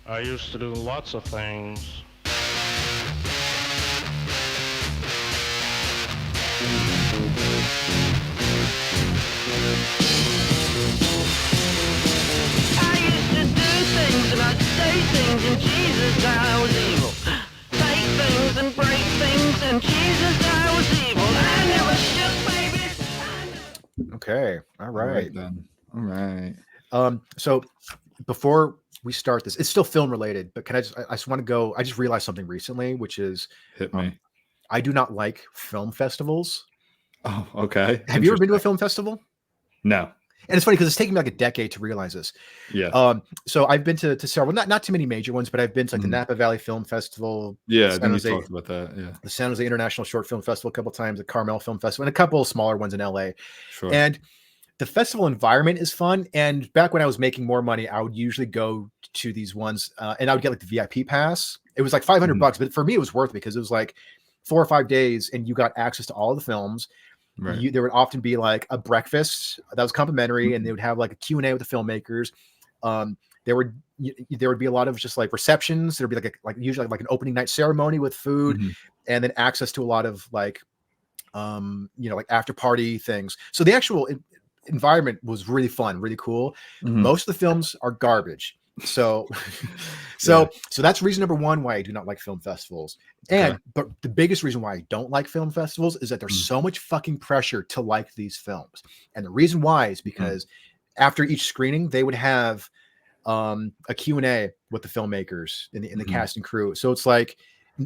I used to do lots of things. I used to do things and I'd say things and Jesus, I was evil. Take things and break things and Jesus, I was evil. I never shook, baby. Okay. All right. Then. All right. So before we start this, it's still film related, but I just want to go. I just realized something recently, which is Hit me. I do not like film festivals. Oh, okay. Have you ever been to a film festival? No. And it's funny because it's taken me like a decade to realize this. Yeah. So I've been to several, not too many major ones, but I've been to like the Napa Valley Film Festival. Yeah, then you talked about that. Yeah. The San Jose International Short Film Festival a couple of times, the Carmel Film Festival, and a couple of smaller ones in LA. Sure. And the festival environment is fun. And back when I was making more money, I would usually go to these ones and I would get like the VIP pass. It was like $500, but for me, it was worth it because it was like 4 or 5 days and you got access to all of the films. Right. There would often be like a breakfast that was complimentary, and they would have like a Q&A with the filmmakers. There would be a lot of just like receptions. There'd be like usually like an opening night ceremony with food, and then access to a lot of like like after party things. So the actual environment was really fun, really cool. Most of the films are garbage. So that's reason number one why I do not like film festivals. But the biggest reason why I don't like film festivals is that there's so much fucking pressure to like these films. And the reason why is because after each screening, they would have a Q&A with the filmmakers in the cast and crew. So it's like,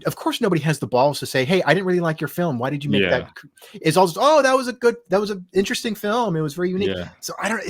of course, nobody has the balls to say, "Hey, I didn't really like your film. Why did you make that?" It's all just, "Oh, that was an interesting film. It was very unique." Yeah. So I don't.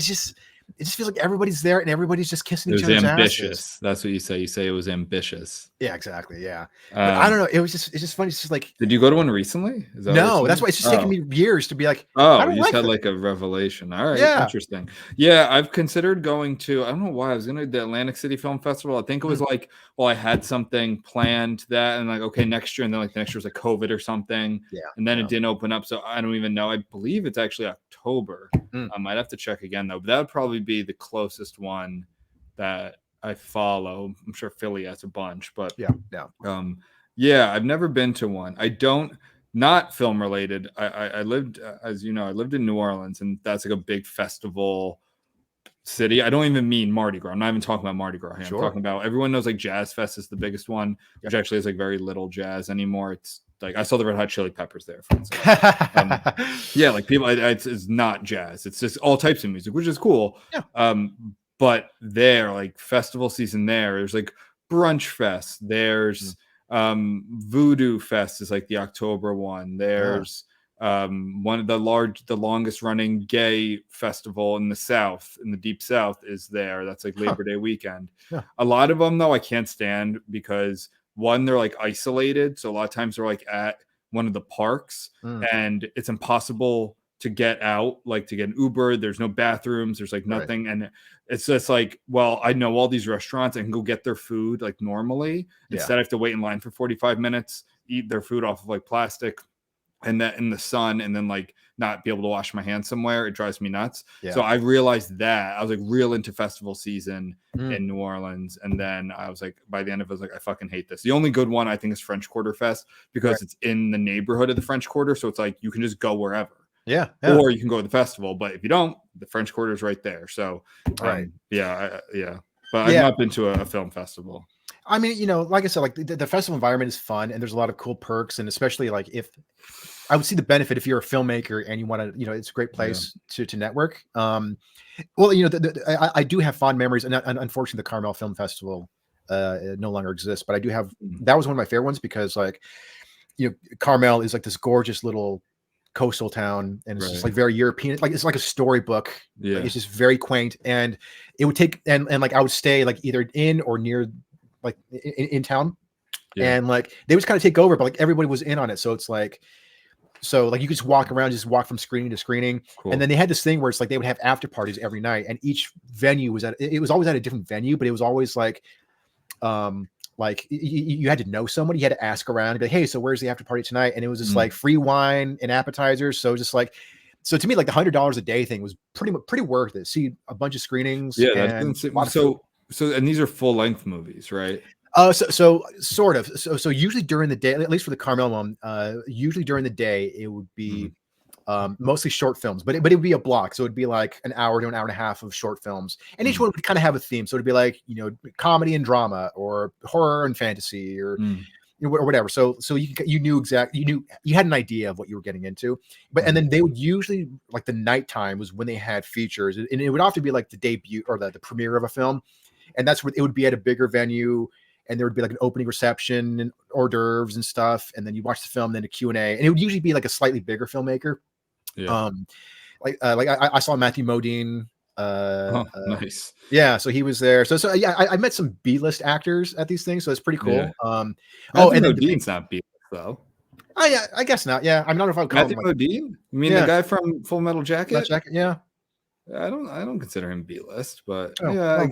It just feels like everybody's there and everybody's just kissing each other's ambitious. asses. That's what you say. You say it was ambitious. Yeah, exactly. Yeah. I don't know. It's just funny. It's just like. Did you go to one recently? No, that's why it's just taking me years to be like. Oh, you just had like a revelation. All right. Yeah. Interesting. Yeah, I've considered going to. I don't know why I was going to the Atlantic City Film Festival. I think it was like, I had something planned that, and like, okay, next year, and then like the next year was like COVID or something. Yeah. And then it didn't open up, so I don't even know. I believe it's actually October. I might have to check again though. But that would probably be the closest one that I follow. I'm sure Philly has a bunch, but yeah, I've never been to one. I don't, not film related. I lived, as you know, I lived in New Orleans, and that's like a big festival city. I don't even mean Mardi Gras. I'm not even talking about Mardi Gras here. I'm talking about, everyone knows like Jazz Fest is the biggest one, which actually is like very little jazz anymore. It's like, I saw the Red Hot Chili Peppers there, for instance. Yeah, like people, it's not jazz. It's just all types of music, which is cool. Yeah. But there, like there's like Brunch Fest. There's Voodoo Fest is like the October one. There's one of the longest running gay festival in the South, in the Deep South, is there. That's like Labor Day weekend. Yeah. A lot of them though I can't stand because one, they're like isolated, so a lot of times they're like at one of the parks, and it's impossible to get out, like to get an Uber. There's no bathrooms, there's like nothing, and it's just like, well, I know all these restaurants, I can go get their food like normally. Instead I have to wait in line for 45 minutes, eat their food off of like plastic, and that in the sun, and then like not be able to wash my hands somewhere. It drives me nuts. So I realized that I was like real into festival season in New Orleans, and then I was like, by the end of it, I was like, I fucking hate this. The only good one I think is French Quarter Fest, because it's in the neighborhood of the French Quarter, so it's like you can just go wherever. Yeah. Or you can go to the festival, but if you don't, the French Quarter is right there. So but I've not been to a film festival. I mean, like I said, like the festival environment is fun, and there's a lot of cool perks, and especially like if I would see the benefit if you're a filmmaker and you want to, it's a great place to network. Well, I do have fond memories, and unfortunately, the Carmel Film Festival no longer exists, but I do have. That was one of my favorite ones because, like, Carmel is like this gorgeous little coastal town, and it's just like very European. Like it's like a storybook. Yeah, like, it's just very quaint, and it would take and like I would stay like either in or near, like in town, and like they would kind of take over, but like everybody was in on it, so it's like. So like you could just walk around, just walk from screening to screening. Cool. And then they had this thing where it's like they would have after parties every night, and each venue was it was always at a different venue, but it was always like you had to know somebody, you had to ask around and be like, hey, so where's the after party tonight? And it was just like free wine and appetizers. So just like, so to me, like the $100 a day thing was pretty worth it. See a bunch of screenings. Yeah. So So, and these are full length movies, right? So sort of. So usually during the day, at least for the Carmel one, usually during the day it would be mostly short films, but it would be a block. So it'd be like an hour to an hour and a half of short films, and each one would kind of have a theme. So it'd be like, comedy and drama, or horror and fantasy, or or whatever. So you knew you had an idea of what you were getting into. But and then they would usually, like, the nighttime was when they had features, and it would often be like the debut or the premiere of a film, and that's where it would be at a bigger venue. And there would be like an opening reception and hors d'oeuvres and stuff, and then you watch the film, then a Q&A, and it would usually be like a slightly bigger filmmaker. Yeah. I saw Matthew Modine. Nice. Yeah, so he was there. So yeah, I met some B-list actors at these things, so it's pretty cool. Yeah. And Modine's not B-list though. Oh yeah, I guess not. Yeah, I'm not sure if I would call Matthew him Modine. You mean the guy from Full Metal Jacket? Yeah. I don't consider him B-list, but I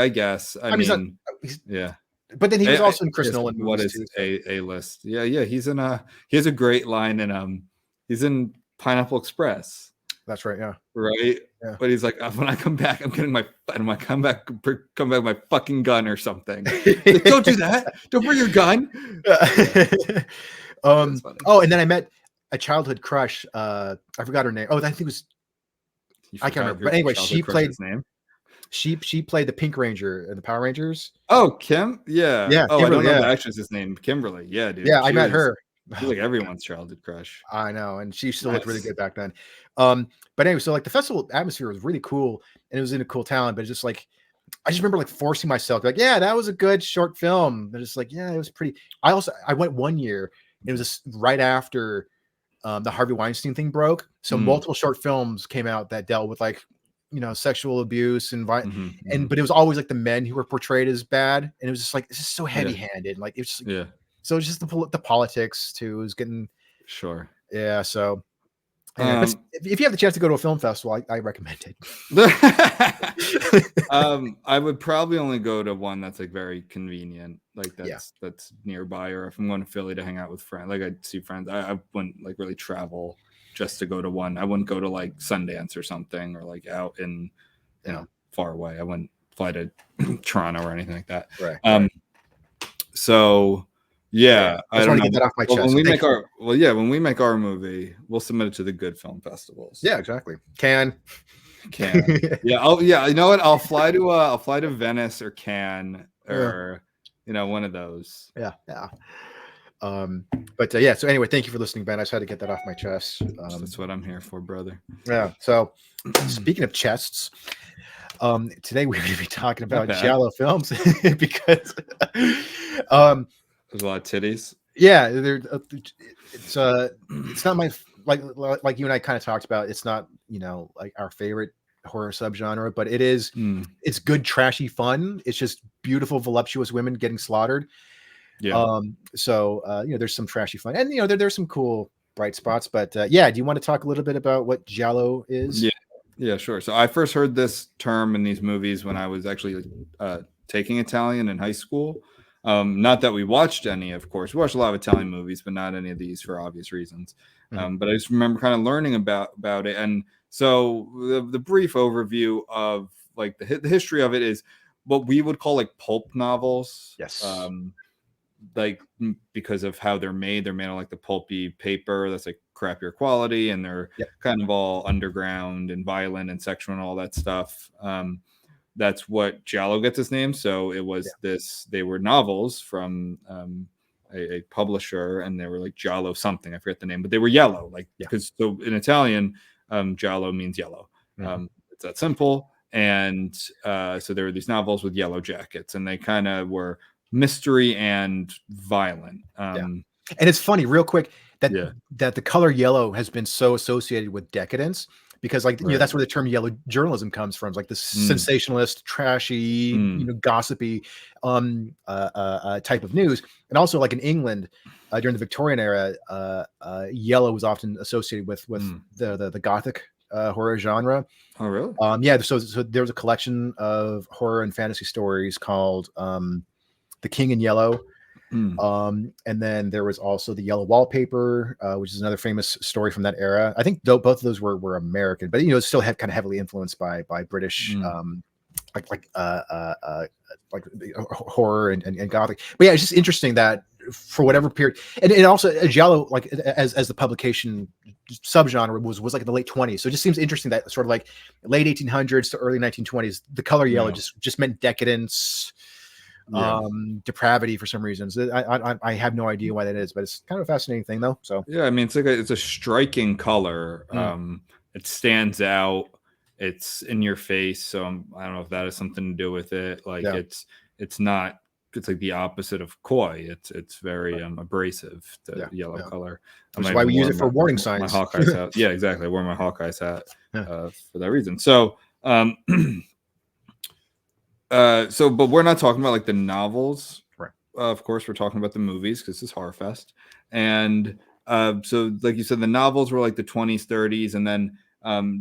guess. I mean, yeah. But then he was also in Chris Nolan movies. What is A-list? Yeah. He has a great line in he's in Pineapple Express. That's right. Yeah. Right. Yeah. But he's like, when I come back, I'm getting come back with my fucking gun or something. Like, don't do that. Don't bring your gun. And then I met a childhood crush. I forgot her name. I think it was. I can't remember. But anyway, she played his name. She played the Pink Ranger in the Power Rangers. Oh, Kim? Yeah. Yeah. Oh, Kimberly, I don't know the actress's name. Kimberly. Yeah, dude. Yeah, I met her. She's like everyone's childhood crush. I know, and she still looked really good back then. But anyway, so like the festival atmosphere was really cool, and it was in a cool town. But it's just like, I just remember like forcing myself, like, yeah, that was a good short film. But it's like, yeah, it was pretty. I went one year. It was just right after the Harvey Weinstein thing broke, so multiple short films came out that dealt with, like, sexual abuse and but it was always like the men who were portrayed as bad, and it was just like, it's just so heavy-handed. Like, it's just, so it's just the politics too is getting yeah. So but if you have the chance to go to a film festival, I recommend it. I would probably only go to one that's like very convenient, like that's nearby, or if I'm going to Philly to hang out with friends, like I'd see friends. I wouldn't like really travel just to go to one. I wouldn't go to like Sundance or something, or like out in far away. I wouldn't fly to Toronto or anything like that. Right. So yeah, I just want to get that off my chest. When we make our movie, we'll submit it to the good film festivals. Yeah, exactly. Can. Yeah. You know what? I'll fly to Venice or Cannes or one of those. Yeah. But yeah. So anyway, thank you for listening, Ben. I just had to get that off my chest. That's what I'm here for, brother. Yeah. So speaking of chests, today we're going to be talking about Giallo films because there's a lot of titties. Yeah, it's not my like you and I kind of talked about. It's not like our favorite horror subgenre, but it is. It's good, trashy fun. It's just beautiful, voluptuous women getting slaughtered. Yeah. So there's some trashy fun, and there's some cool bright spots. But do you want to talk a little bit about what Giallo is? Yeah, sure. So I first heard this term in these movies when I was actually taking Italian in high school. Not that we watched any, of course. We watched a lot of Italian movies, but not any of these for obvious reasons. But I just remember kind of learning about it. And so the brief overview of like the history of it is what we would call like pulp novels. Yes. Like because of how they're made on like the pulpy paper that's like crappier quality, and they're kind of all underground and violent and sexual and all that stuff. That's what Giallo gets its name. So it was they were novels from a publisher, and they were like Giallo something. I forget the name, but they were yellow, like because so in Italian, Giallo means yellow. It's that simple. And so there were these novels with yellow jackets, and they kind of were mystery and violent. And it's funny, real quick, that the color yellow has been so associated with decadence. Because that's where the term yellow journalism comes from. It's like the sensationalist, trashy, gossipy type of news. And also like in England during the Victorian era, yellow was often associated with the Gothic horror genre. Oh, really? So there was a collection of horror and fantasy stories called The King in Yellow. And then there was also The Yellow Wallpaper, which is another famous story from that era. I think both of those were American, but it still had kind of heavily influenced by British like horror and gothic. But yeah, it's just interesting that for whatever period, and also giallo, like as the publication subgenre was like in the late 20s. So it just seems interesting that sort of like late 1800s to early 1920s, the color yellow just meant decadence, depravity for some reasons. I have no idea why that is, but it's kind of a fascinating thing though. So yeah, I mean, it's a striking color. It stands out. It's in your face. So I don't know if that has something to do with it. Like it's not. It's like the opposite of coy. It's very abrasive. The yellow color. Which is why we use it for warning signs. My Hawkeye's hat. Yeah, exactly. I wore my Hawkeye's hat for that reason. So but we're not talking about like the novels, right? Of course, we're talking about the movies because this is HorrorFest, and so like you said, the novels were like the 20s, 30s, and then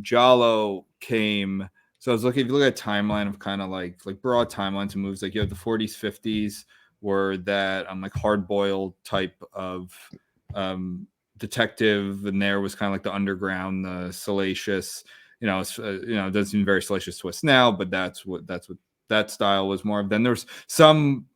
giallo came. So I was looking. If you look at a timeline of kind of like broad timelines of movies, like you have the 40s, 50s, were that like hard-boiled type of detective, and there was kind of like the underground, the salacious. It doesn't seem very salacious to us now, but that's what that style was more of. Then there's some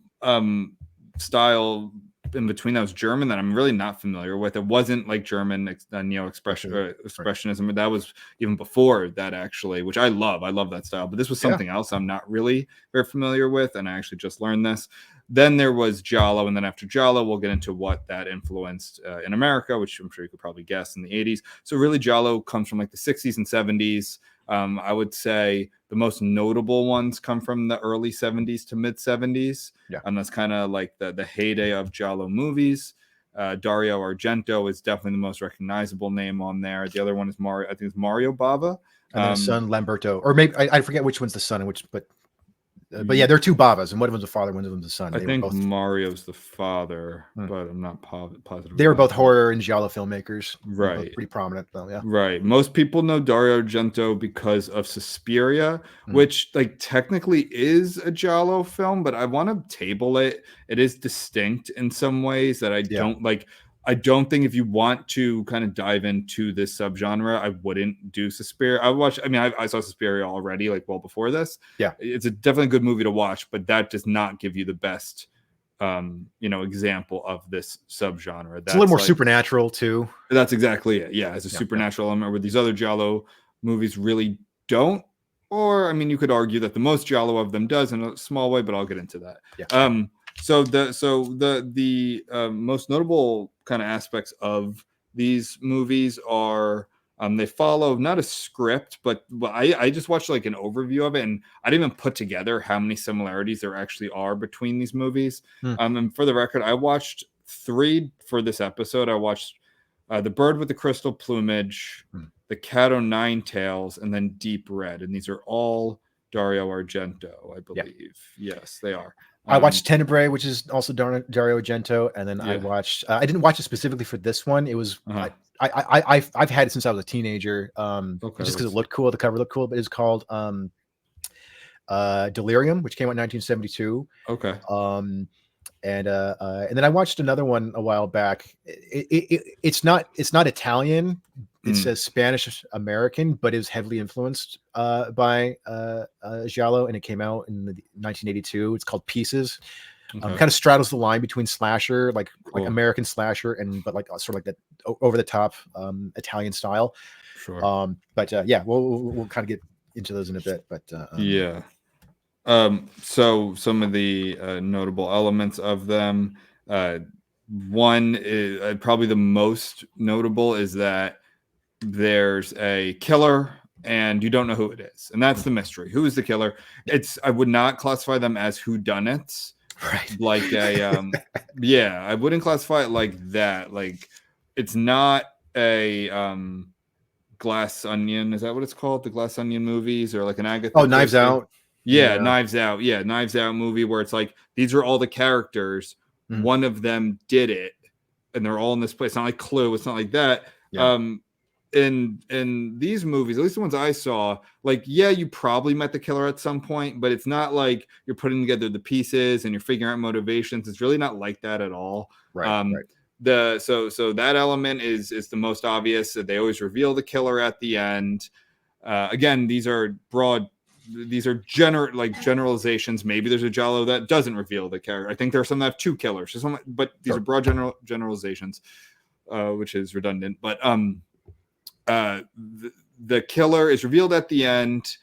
style in between that was German that I'm really not familiar with. It wasn't like German expressionism, but that was even before that actually, which I love. I love that style, but this was something else I'm not really very familiar with, and I actually just learned this. Then there was giallo, and then after giallo, we'll get into what that influenced in America, which I'm sure you could probably guess in the 80s. So really, giallo comes from like the 60s and 70s. I would say the most notable ones come from the early 70s to mid 70s. And that's kind of like the heyday of giallo movies. Dario Argento is definitely the most recognizable name on there. The other one is I think it's Mario Bava. And then son Lamberto, or maybe I forget which one's the son and which, but yeah, there are two Bavas, and one of them's the father, one of them's the son. I think Mario's the father, but I'm not positive. They were both horror and giallo filmmakers, right? Pretty prominent, though. Yeah, right. Most people know Dario Argento because of Suspiria, which like technically is a giallo film, but I want to table it. It is distinct in some ways that I don't like. I don't think if you want to kind of dive into this subgenre, I wouldn't do Suspiria. I saw Suspiria already, like well before this. Yeah, it's definitely a good movie to watch, but that does not give you the best, example of this subgenre. It's a little more supernatural too. That's exactly it. Yeah, as a supernatural element, where these other giallo movies really don't. Or I mean, you could argue that the most giallo of them does in a small way, but I'll get into that. Yeah. So the most notable kind of aspects of these movies are they follow not a script, but I just watched like an overview of it, and I didn't even put together how many similarities there actually are between these movies. And for the record, I watched 3 for this episode. I watched The Bird with the Crystal Plumage, The Cat O' Nine Tails, and then Deep Red, and these are all Dario Argento, I believe. Yes, they are. I watched Tenebrae, which is also Dario Argento, and then I watched. I didn't watch it specifically for this one. It was I've had it since I was a teenager. Just because it looked cool, the cover looked cool. But it's called Delirium, which came out in 1972. Okay. And then I watched another one a while back. It's not Italian. It says Spanish American, but it was heavily influenced by giallo, and it came out in 1982. It's called Pieces. Kind of straddles the line between slasher, like American slasher, but like sort of like that over the top Italian style. Sure. But we'll kind of get into those in a bit. But so some of the notable elements of them. One is probably the most notable is that there's a killer and you don't know who it is, and that's the mystery. Who is the killer? I would not classify them as whodunits, right? Like a I wouldn't classify it like that. Like it's not a Glass Onion. Is that what it's called? The Glass Onion movies, or like an Agatha? Oh, Knives Out. Knives Out. Yeah, Knives Out movie where it's like these are all the characters. One of them did it, and they're all in this place. It's not like Clue. It's not like that. In these movies, at least the ones I saw, like you probably met the killer at some point, but it's not like you're putting together the pieces and you're figuring out motivations. It's really not like that at all. Right. So that element is the most obvious. They always reveal the killer at the end. Again, these are broad these are generalizations. Maybe there's a Giallo that doesn't reveal the character. I think there are some that have two killers, but these are broad generalizations, which is redundant. But the killer is revealed at the end.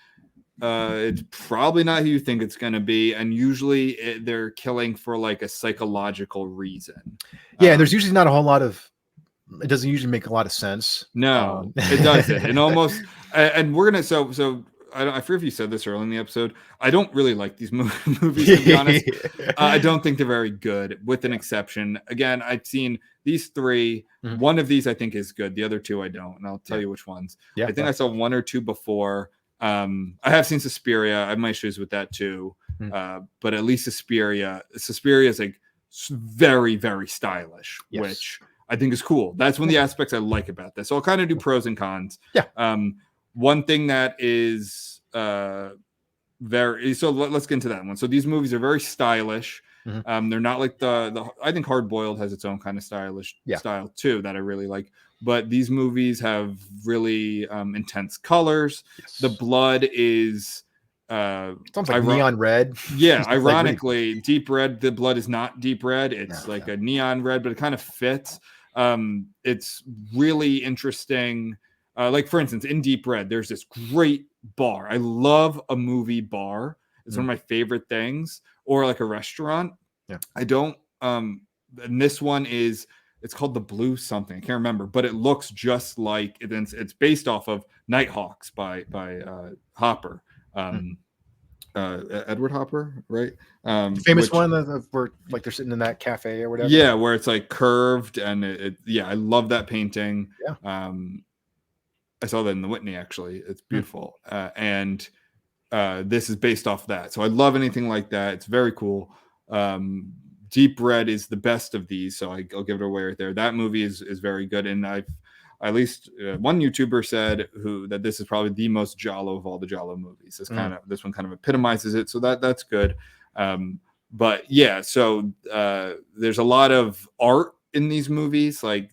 It's probably not who you think it's going to be, and usually they're killing for like a psychological reason. Yeah, there's usually not a whole lot of. It doesn't usually make a lot of sense. No, it doesn't. And almost, and we're gonna so. I forget if you said this early in the episode. I don't really like these movies, to be honest. I don't think they're very good, with an exception. Again, I've seen these three. Mm-hmm. One of these I think is good. The other two I don't, and I'll tell you which ones. Yeah, I think I saw one or two before. I have seen Suspiria. I have my issues with that too. But at least Suspiria is like very, very stylish, which I think is cool. That's one of the aspects I like about this. So I'll kind of do pros and cons. Yeah. One thing that is very, so let's get into that one. So these movies are very stylish. Mm-hmm. They're not like the I think Hard Boiled has its own kind of stylish style too that I really like. But these movies have really intense colors. Yes. The blood is sounds like neon red. Yeah, ironically, like deep red. The blood is not deep red. It's a neon red, but it kind of fits. It's really interesting. Like for instance, in Deep Red, there's this great bar. I love a movie bar. It's one of my favorite things. Or like a restaurant. Yeah. I don't. And this one is. It's called the Blue something. I can't remember, but it looks just like it's based off of Nighthawks by Hopper, Edward Hopper, right? Famous one where like they're sitting in that cafe or whatever. Yeah, where it's like curved and I love that painting. Yeah. I saw that in the Whitney actually. It's beautiful, and this is based off that. So I love anything like that. It's very cool. Deep Red is the best of these, so I'll give it away right there. That movie is very good, and I've at least one YouTuber said that this is probably the most Giallo of all the Giallo movies. This one kind of epitomizes it, so that's good. But yeah, so there's a lot of art in these movies, like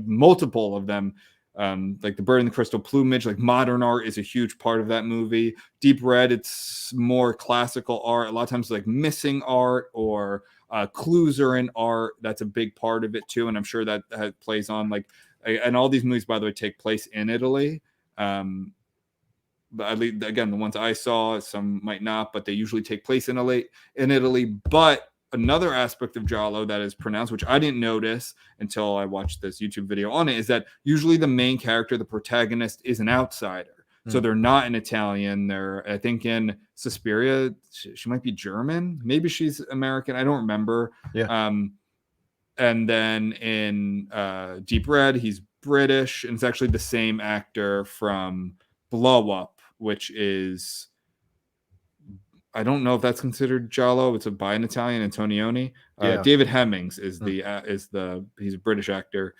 multiple of them. Like The Bird and the Crystal Plumage, like modern art is a huge part of that movie. Deep Red, it's more classical art. A lot of times like missing art or clues are in art. That's a big part of it too. And I'm sure that plays on like, and all these movies, by the way, take place in Italy. But at least, again, the ones I saw, some might not, but they usually take place in Italy. But another aspect of Giallo that is pronounced, which I didn't notice until I watched this YouTube video on it, is that usually the main character, the protagonist, is an outsider. So they're not an Italian. They're, I think in Suspiria, she might be German. Maybe she's American. I don't remember. Yeah. And then in Deep Red, he's British. And it's actually the same actor from Blow Up, which is... I don't know if that's considered Giallo. It's by an Italian, Antonioni. David Hemmings is he's a British actor,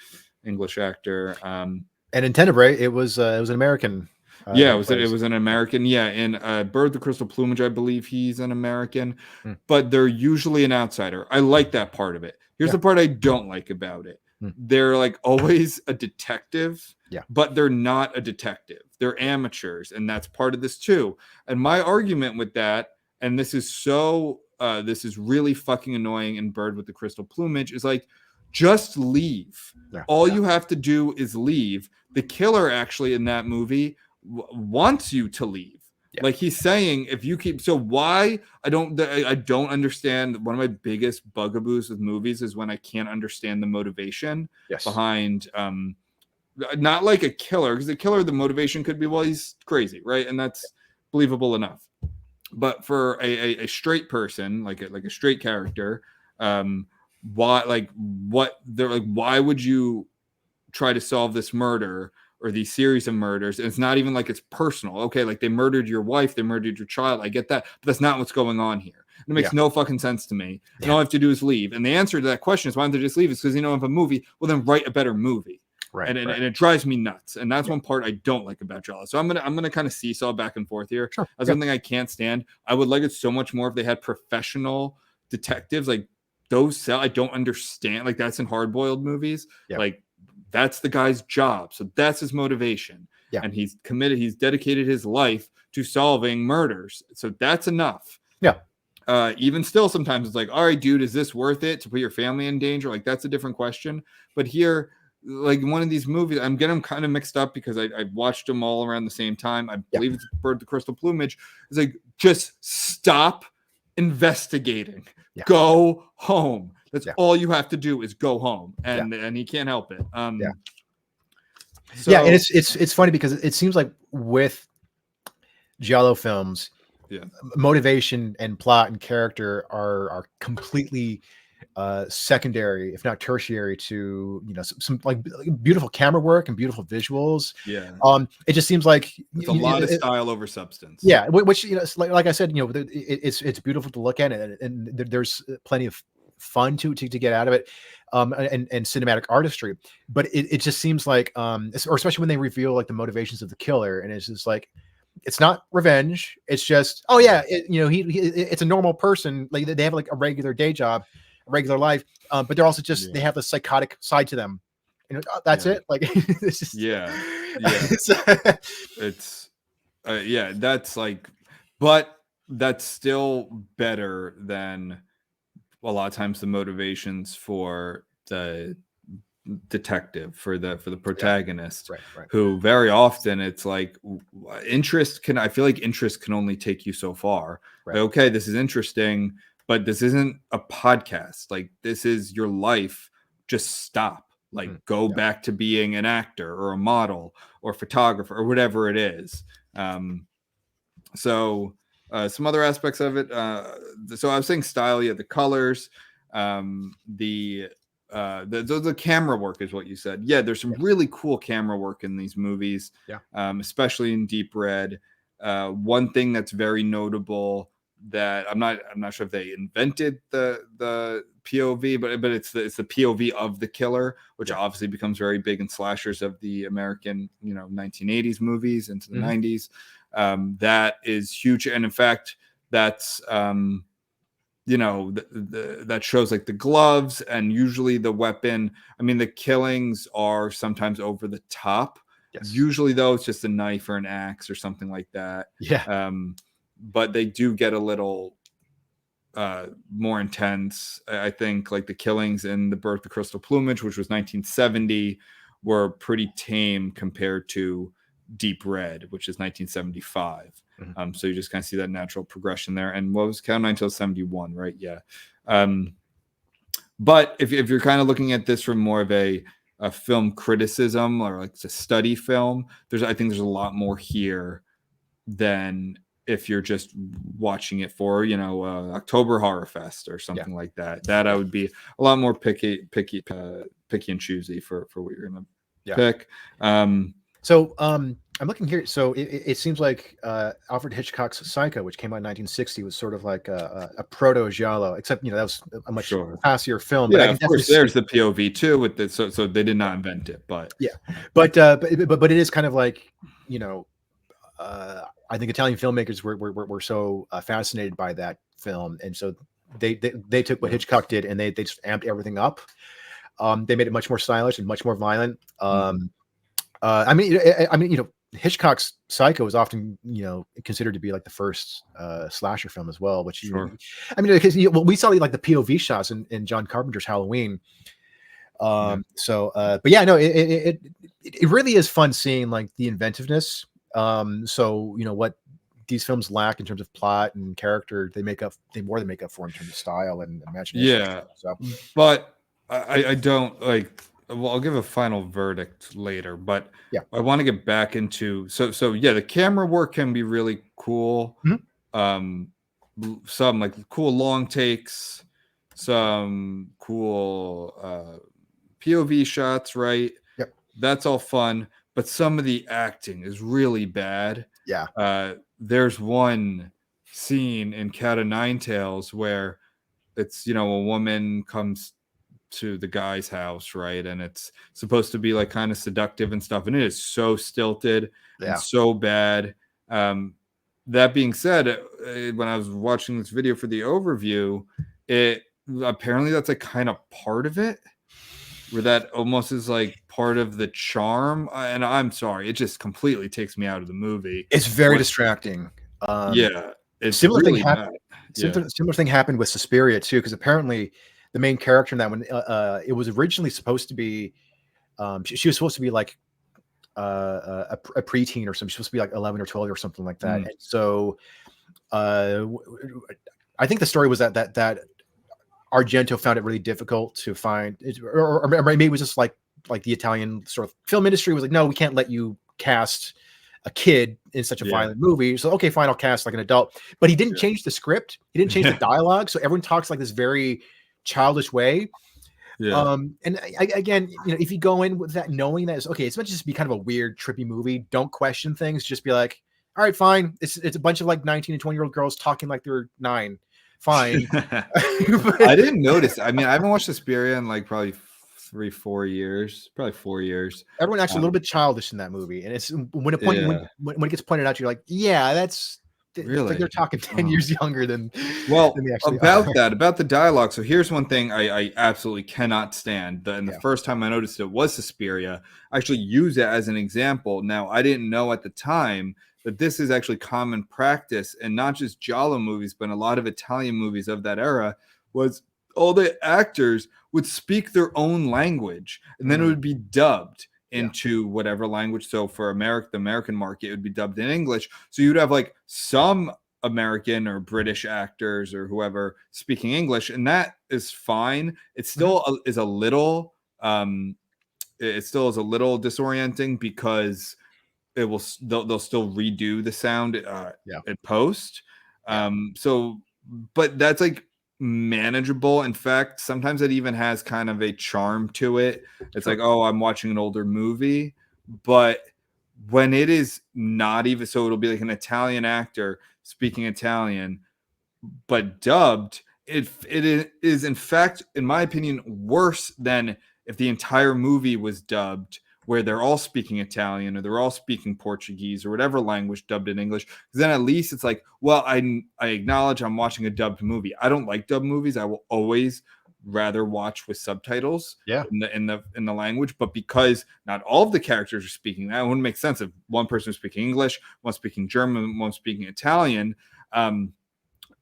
English actor. And in Tenebrae, it was an American. It was an American. Yeah, in Bird the Crystal Plumage, I believe he's an American, but they're usually an outsider. I like that part of it. Here's the part I don't like about it. They're like always a detective, but they're not a detective. They're amateurs, and that's part of this too. And my argument with that, and this is really fucking annoying in Bird with the Crystal Plumage, is like, just leave. All you have to do is leave. The killer actually in that movie wants you to leave. Like he's saying, if you keep, so why I don't understand. One of my biggest bugaboos with movies is when I can't understand the motivation behind, not like a killer, because the killer, the motivation could be, well, he's crazy, right? And that's believable enough. But for a straight person, like a straight character, why would you try to solve this murder or these series of murders? And it's not even like it's personal. Okay, like they murdered your wife, they murdered your child. I get that, but that's not what's going on here. It makes no fucking sense to me. And all I have to do is leave. And the answer to that question is, why don't they just leave? It's because, of a movie, well, then write a better movie. Right, and it drives me nuts, and that's one part I don't like about Giallo. So I'm gonna kind of seesaw back and forth here. Sure. That's one thing I can't stand. I would like it so much more if they had professional detectives. Like those I don't understand. Like that's in hard-boiled movies. Like that's the guy's job, so that's his motivation. And he's committed. He's dedicated his life to solving murders. So that's enough. Yeah. Even still, sometimes it's like, all right, dude, is this worth it to put your family in danger? Like, that's a different question. But here, like one of these movies, I'm getting them kind of mixed up because I watched them all around the same time. I believe it's Bird the Crystal Plumage. It's like, just stop investigating. Yeah. Go home. That's all you have to do is go home, and he can't help it. So, and it's funny because it seems like with Giallo films, motivation and plot and character are completely secondary, if not tertiary, to some like beautiful camera work and beautiful visuals. It just seems like it's a lot of style over substance. Which like I said, it's beautiful to look at, and there's plenty of fun to get out of it, and cinematic artistry. But it just seems like or especially when they reveal like the motivations of the killer, and it's just like, it's not revenge. It's just, it's a normal person. Like they have like a regular day job, a regular life, but they're also just they have the psychotic side to them. That's it. Like it's just, it's that's like, but that's still better than a lot of times the motivations for the detective, for the protagonist, who very often it's like I feel like interest can only take you so far. Like, okay, this is interesting, but this isn't a podcast. Like, this is your life. Just stop. Like, go back to being an actor or a model or photographer or whatever it is. So some other aspects of it. So I was saying style, the colors, the camera work is what you said. There's some really cool camera work in these movies, especially in Deep Red. One thing that's very notable that I'm not sure if they invented the POV, but it's the POV of the killer, which obviously becomes very big in slashers of the American 1980s movies into the 90s. That is huge, and in fact, that's that shows like the gloves and usually the weapon. I mean, the killings are sometimes over the top. Usually though, it's just a knife or an axe or something like that. But they do get a little more intense. I think like the killings in The Birth of Crystal Plumage, which was 1970, were pretty tame compared to Deep Red, which is 1975. So you just kind of see that natural progression there. And what was Count 9 till 71, right? But if you're kind of looking at this from more of a film criticism or like it's a study film, I think there's a lot more here than if you're just watching it for October Horror Fest or something like that. That I would be a lot more picky and choosy for what you're gonna pick. So I'm looking here. So it seems like Alfred Hitchcock's Psycho, which came out in 1960, was sort of like a proto Giallo, except that was a much fancier film. But of course, there's the POV too. With the, so they did not invent it, but but it is kind of like I think Italian filmmakers were so fascinated by that film, and so they took what Hitchcock did and they just amped everything up. They made it much more stylish and much more violent. I mean, Hitchcock's Psycho is often, considered to be like the first slasher film as well. Which I mean, because we saw like the POV shots in John Carpenter's Halloween. But yeah, no, it really is fun seeing like the inventiveness. So what these films lack in terms of plot and character, they more than make up for in terms of style and imagination. So, but I don't like. Well, I'll give a final verdict later, but I want to get back into so the camera work can be really cool. Some like cool long takes, some cool POV shots, right? That's all fun, but some of the acting is really bad. There's one scene in Cat o' Nine Tails where it's a woman comes to the guy's house, right, and it's supposed to be like kind of seductive and stuff, and it is so stilted and so bad. That being said, when I was watching this video for the overview, it apparently that's like kind of part of it. where that almost is like part of the charm. And I'm sorry, it just completely takes me out of the movie. It's very What- distracting. Yeah, it's Similar thing really happened. bad. Yeah. Similar thing happened with Suspiria too, because apparently the main character in that one, it was originally supposed to be, she was supposed to be like a preteen or something. She's supposed to be like 11 or 12 or something like that. Mm. And so I think the story was that Argento found it really difficult to find, or maybe it was just like the Italian sort of film industry was like, no, we can't let you cast a kid in such a violent movie. So okay, fine, I'll cast like an adult. But he didn't change the script. He didn't change the dialogue. So everyone talks like this very childish way. Yeah. And again, if you go in with that knowing that it's okay, it's meant to just be kind of a weird, trippy movie. Don't question things. Just be like, all right, fine. It's a bunch of like 19 and 20-year-old girls talking like they're 9. Fine. I didn't notice. I mean, I haven't watched Suspiria in like probably 3-4 years. Probably 4 years. Everyone actually a little bit childish in that movie, and it's when it gets pointed out, you're like, yeah, that's really like they're talking 10 years younger than. Well, than they actually about are. that, about the dialogue. So here's one thing I absolutely cannot stand. And the first time I noticed it was Suspiria. I actually use it as an example. Now, I didn't know at the time that this is actually common practice, and not just Giallo movies, but a lot of Italian movies of that era, was all the actors would speak their own language, and then it would be dubbed into whatever language. So for the American market, it would be dubbed in English. So you'd have like some American or British actors or whoever speaking English, and that is fine. It still is a little disorienting because they'll still redo the sound in post. So but that's like manageable. In fact, sometimes it even has kind of a charm to it. It's like, oh, I'm watching an older movie. But when it is not even, so it'll be like an Italian actor speaking Italian but dubbed, it is in fact, in my opinion, worse than if the entire movie was dubbed, where they're all speaking Italian or they're all speaking Portuguese or whatever language dubbed in English. Because then at least it's like, well, I acknowledge I'm watching a dubbed movie. I don't like dubbed movies. I will always rather watch with subtitles in the language. But because not all of the characters are speaking, that wouldn't make sense if one person is speaking English, one speaking German, one speaking Italian.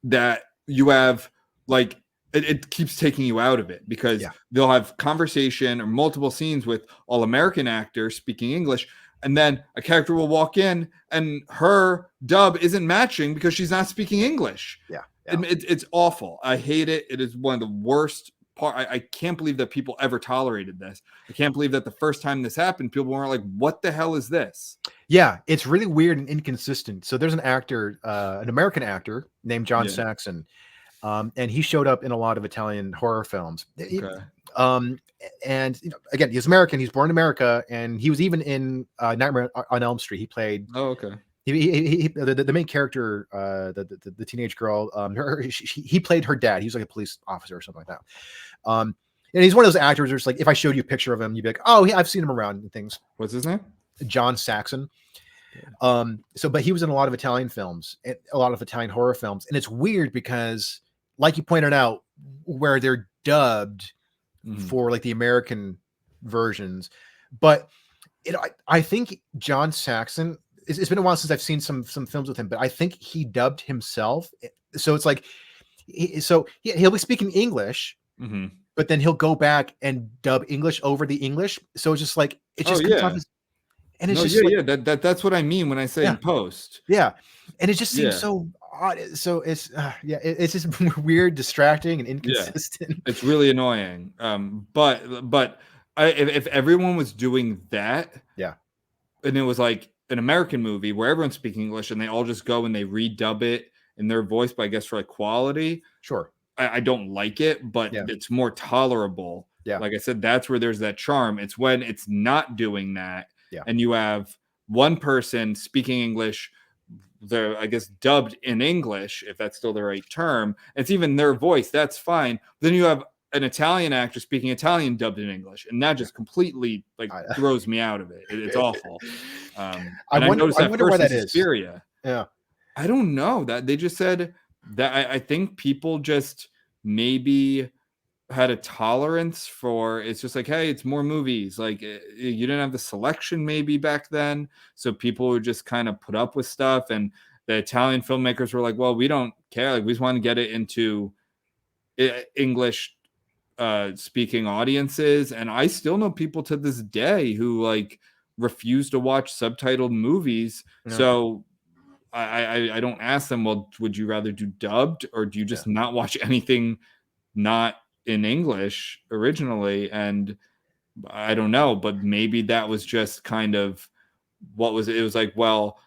That you have like it keeps taking you out of it, because they'll have conversation or multiple scenes with all American actors speaking English, and then a character will walk in and her dub isn't matching because she's not speaking English. It's awful. I hate it. It is one of the worst part. I can't believe that people ever tolerated this. I can't believe that the first time this happened, people weren't like, what the hell is this? Yeah, it's really weird and inconsistent. So there's an actor, an American actor named John Saxon, and he showed up in a lot of Italian horror films. And again, he's American. He's born in America, and he was even in Nightmare on Elm Street. He played. Oh, okay. The main character, the teenage girl, he played her dad. He was like a police officer or something like that. And he's one of those actors where it's like, if I showed you a picture of him, you'd be like, oh, I've seen him around and things. What's his name? John Saxon. But he was in a lot of Italian films, a lot of Italian horror films. And it's weird because, like you pointed out, where they're dubbed for like the American versions, but I think John Saxon, it's been a while since I've seen some films with him, but I think he dubbed himself. So it's like, he'll be speaking English, but then he'll go back and dub English over the English. So it's just like, it just comes off as, and it's that's what I mean when I say in post. And it just seems so odd. So it's it's just weird, distracting, and inconsistent. It's really annoying. But if everyone was doing that, and it was like an American movie where everyone's speaking English and they all just go and they redub it in their voice, but I guess for like quality, I don't like it, but it's more tolerable. Like I said, that's where there's that charm. It's when it's not doing that. And you have one person speaking English, they're, I guess, dubbed in English, if that's still the right term. It's even their voice, that's fine. Then you have an Italian actor speaking Italian dubbed in English, and that just completely like throws me out of it. It's awful. I wonder why that is. Suspiria. I don't know. That they just said that I think people just maybe had a tolerance for, it's just like, hey, it's more movies. Like you didn't have the selection maybe back then, so people would just kind of put up with stuff. And the Italian filmmakers were like, well, we don't care. Like we just want to get it into English speaking audiences. And I still know people to this day who like refuse to watch subtitled movies. No. So I don't ask them, well, would you rather do dubbed, or do you just not watch anything not in English originally? And I don't know, but maybe that was just kind of what was it? It was like, well,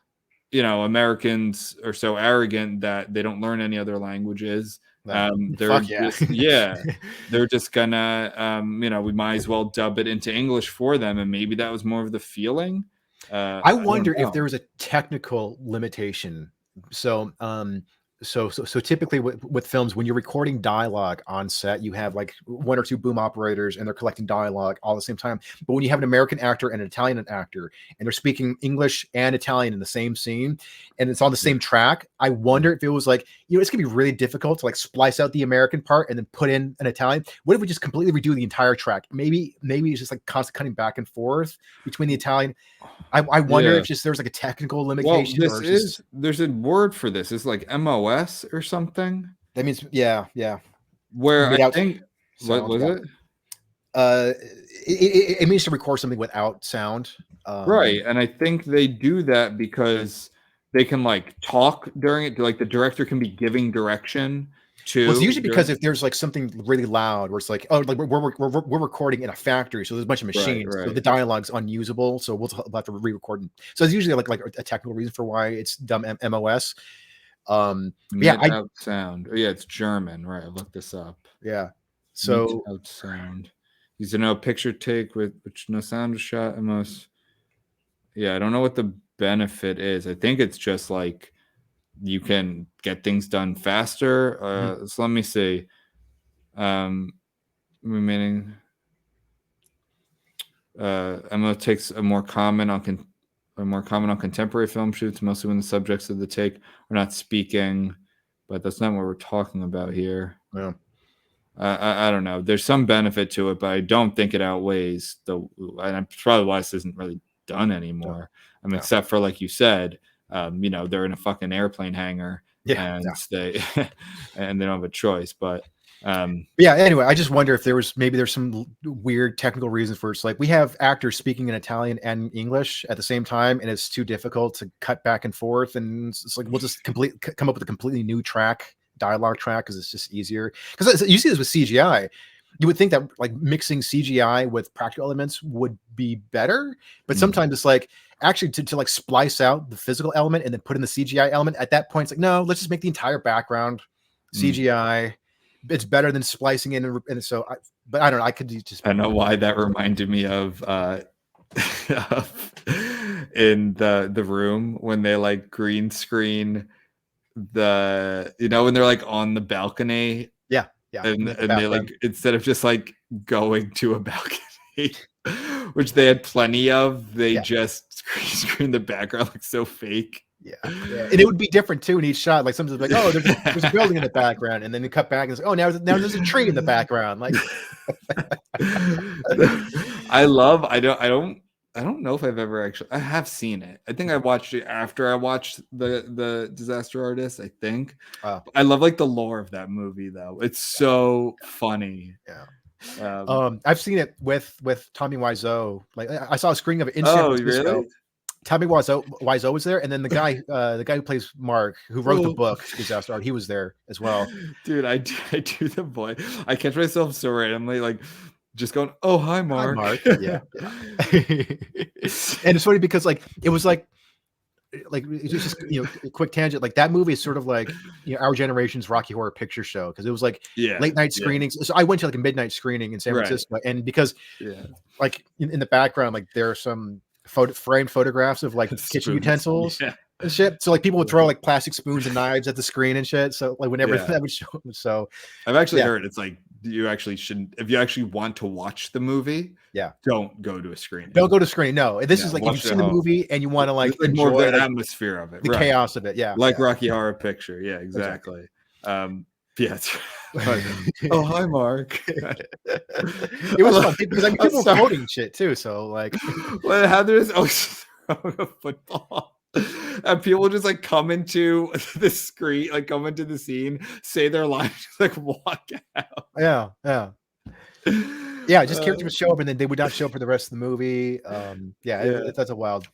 you know, Americans are so arrogant that they don't learn any other languages. They're they're just gonna you know, we might as well dub it into English for them. And maybe that was more of the feeling. I wonder if there was a technical limitation. So so typically with films, when you're recording dialogue on set, you have like 1 or 2 boom operators and they're collecting dialogue all at the same time. But when you have an American actor and an Italian actor and they're speaking English and Italian in the same scene and it's on the same track, I wonder if it was like, you know, it's gonna be really difficult to like splice out the American part and then put in an Italian. What if we just completely redo the entire track? Maybe it's just like constant cutting back and forth between the Italian. I wonder if just there's like a technical limitation. Well, there's a word for this. It's like MOS or something. That means Where without I think sound, what was it? It means to record something without sound. Right, and I think they do that because they can like talk during it. Like the director can be giving direction to. Well, it's usually because if there's like something really loud, where it's like, oh, like we're recording in a factory, so there's a bunch of machines, so the dialogue's unusable, so we'll have to re-record. So it's usually like a technical reason for why it's dumb MOS. Sound. Yeah, it's German, right? I looked this up. Yeah, so sound. These are no picture take with which no sound is shot. MOS. Yeah, I don't know what the benefit is. I think it's just like you can get things done faster. So let me see. Remaining. Emma takes a more common on contemporary film shoots, mostly when the subjects of the take are not speaking. But that's not what we're talking about here. Yeah. I don't know. There's some benefit to it, but I don't think it outweighs and that's probably why this isn't really done anymore. I mean, except for like you said, you know, they're in a fucking airplane hangar and they and they don't have a choice. But anyway, I just wonder if there's some weird technical reason for it's like we have actors speaking in Italian and English at the same time, and it's too difficult to cut back and forth, and it's like we'll just come up with a completely new dialogue track because it's just easier. Because you see this with CGI. You would think that like mixing CGI with practical elements would be better, but sometimes it's like actually to like splice out the physical element and then put in the CGI element. At that point, it's like, no, let's just make the entire background CGI. It's better than splicing in, and so but I don't know. I could just. I don't know why that reminded me of in the room when they like green screen when they're like on the balcony. And they like, instead of just like going to a balcony, which they had plenty of, they just screen the background like so fake. Yeah, and it would be different too in each shot. Like sometimes like, oh, there's a building in the background, and then you cut back and it's like, oh, now there's a tree in the background. Like, I don't know if I've ever I have seen it. I think I watched it after I watched the Disaster Artist, I think. I love like the lore of that movie though. It's so funny. Yeah. I've seen it with Tommy Wiseau. Like I saw a screening of it in San Francisco. Really? Tommy Wiseau was there, and then the guy who plays Mark, who wrote the book Disaster Artist, he was there as well. Dude, I do the boy. I catch myself so randomly like just going, oh, hi, Mark. Hi, Mark. Yeah. And it's funny because like it was like it's just a quick tangent. Like that movie is sort of like our generation's Rocky Horror Picture Show, because it was like late night screenings. So I went to like a midnight screening in San Francisco, and because like in the background, like there are some framed photographs of like kitchen utensils. And shit. So like people would throw like plastic spoons and knives at the screen and shit. So like whenever that would show them. So I've actually heard it's like you actually shouldn't, if you actually want to watch the movie, don't go to a screen. Don't go to screen. No, this is like if you've seen the movie and you want to like enjoy more of the atmosphere of it, the chaos of it. Yeah, like Rocky Horror Picture. Yeah, exactly. Yeah. Oh, hi, Mark. It was fun because I mean, people were quoting shit too. So like, well, how there's throwing a football, and people just like come into the screen, like come into the scene, say their lines, just like walk out. yeah. Just characters would show up and then they would not show up for the rest of the movie. That's a wild.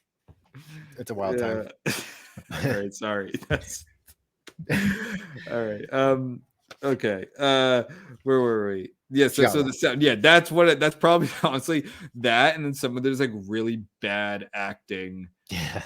It's a wild time. All right, sorry. That's all right. Okay. Where were we? Yeah, so the sound, that's what that's probably honestly that, and then some of there's like really bad acting. Yeah.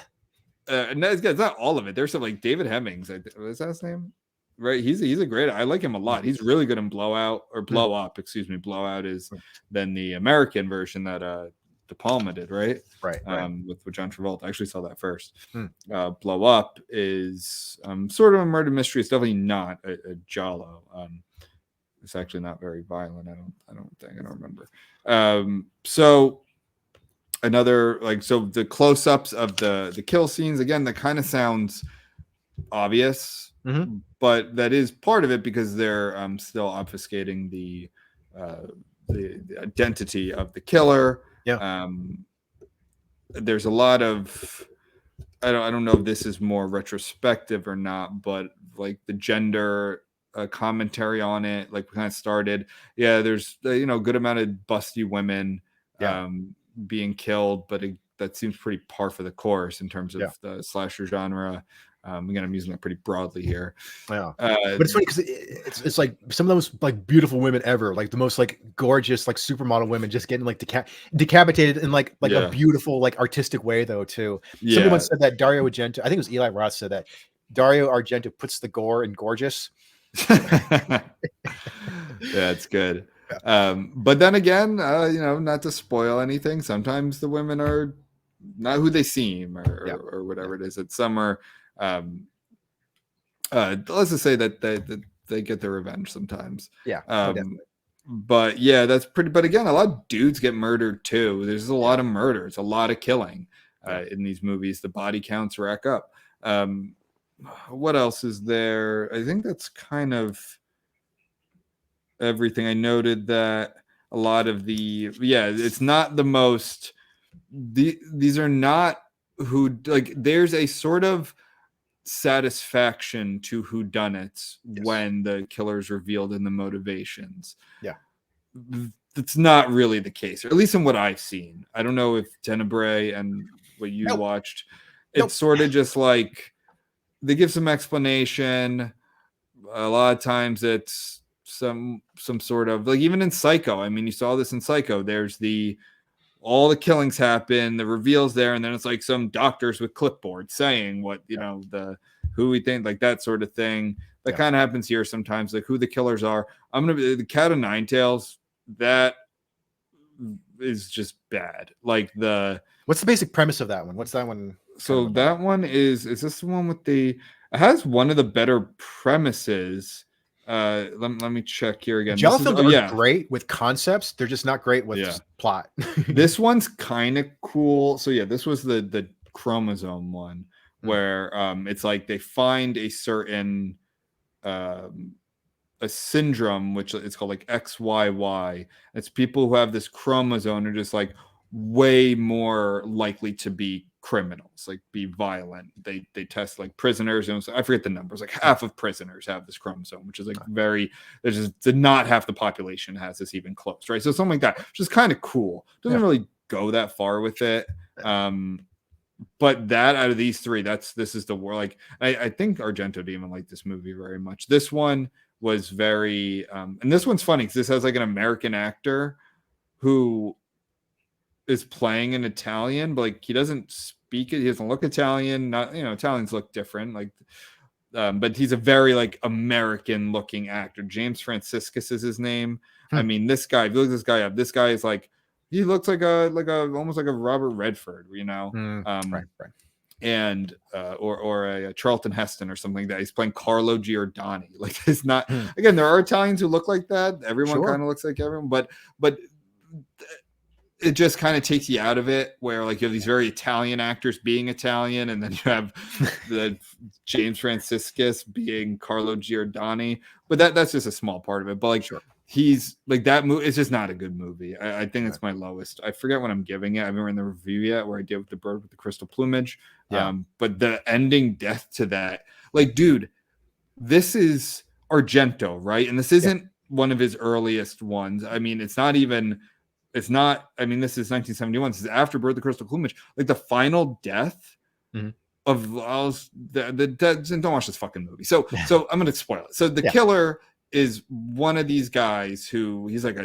And it's not all of it. There's some like David Hemmings, what's that his name? Right. He's a great, I like him a lot. He's really good in Blow Up, excuse me. Blowout is then the American version that De Palma did, right? Right. With John Travolta. I actually saw that first. Blow Up is sort of a murder mystery. It's definitely not a giallo. It's actually not very violent. I don't remember. So another so the close-ups of the kill scenes, again, that kind of sounds obvious, but that is part of it because they're still obfuscating the identity of the killer. There's a lot of I don't know if this is more retrospective or not, but like the gender commentary on it, like we kind of started. There's good amount of busty women being killed, but that seems pretty par for the course in terms of the slasher genre. Again, I'm using that pretty broadly here. But it's funny because it's like some of the most like beautiful women ever, like the most like gorgeous like supermodel women, just getting like decapitated in like a beautiful like artistic way though too. Somebody once said that Dario Argento, I think it was Eli Roth, said that Dario Argento puts the gore in gorgeous. It's good. But then again, not to spoil anything, sometimes the women are not who they seem or whatever it is. It's some are let's just say that they get their revenge sometimes. But that's pretty, but again, a lot of dudes get murdered too. There's a lot of murder. It's a lot of killing in these movies. The body counts rack up. What else is there? I think that's kind of everything. I noted that a lot of it's not the most, these are not who, like, there's a sort of satisfaction to whodunits when the killer's revealed in the motivations. It's not really the case, or at least in what I've seen. I don't know if Tenebrae and what you watched, it's sort of just like they give some explanation. A lot of times it's some sort of, like, even in Psycho, I mean, you saw this in Psycho, there's all the killings happen, the reveals there, and then it's like some doctors with clipboards saying what who we think, like that sort of thing. That kind of happens here sometimes, like who the killers are. I'm gonna be the Cat of Nine Tails. That is just bad. Like what's the basic premise of that one? What's that one? So that one is this the one with it has one of the better premises. Let me check here again. Giallo films are great with concepts. They're just not great with plot. This one's kind of cool. So this was the chromosome one where it's like they find a certain a syndrome, which it's called like XYY. It's people who have this chromosome are just like way more likely to be criminals, like be violent. They test like prisoners, and I forget the numbers, like half of prisoners have this chromosome, which is like there's just not half the population has this even close, right? So something like that, which is kind of cool. Doesn't really go that far with it. But that out of these three, this is the war. Like I think Argento didn't even like this movie very much. This one was very and this one's funny because this has like an American actor who is playing an Italian, but like he doesn't speak it, he doesn't look Italian. Not, Italians look different, like but he's a very like American looking actor. James Franciscus is his name. I mean, this guy, if you look this guy up, this guy is like, he looks like a almost like a Robert Redford, right. And or a Charlton Heston or something like that. He's playing Carlo Giordani. Like, it's not, again, there are Italians who look like that. Everyone kind of looks like everyone, but it just kind of takes you out of it, where like you have these very Italian actors being Italian, and then you have the James Franciscus being Carlo Giordani, but that's just a small part of it. But like he's like that movie. It's just not a good movie. I think it's my lowest. I forget what I'm giving it. I haven't read the review yet where I did with the bird with the crystal plumage. But the ending death to that, like, dude, this is Argento, right? And this isn't one of his earliest ones. I mean, this is 1971. This is after Bird of the Crystal Plumage. Like the final death of don't watch this fucking movie. So I'm gonna spoil it. So the killer is one of these guys who he's like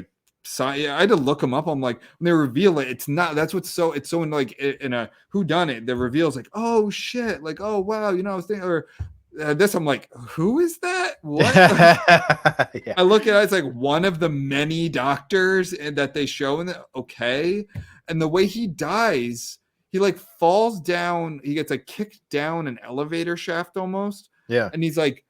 I had to look him up. I'm like, when they reveal it, it's not. That's what's so. It's so in like in a whodunit. The reveal is like, oh shit, like oh wow, you know, I was thinking or. This I'm like, who is that? What? I look at it, it's like one of the many doctors that they show in the and the way he dies, he like falls down, he gets like kicked down an elevator shaft almost. And he's like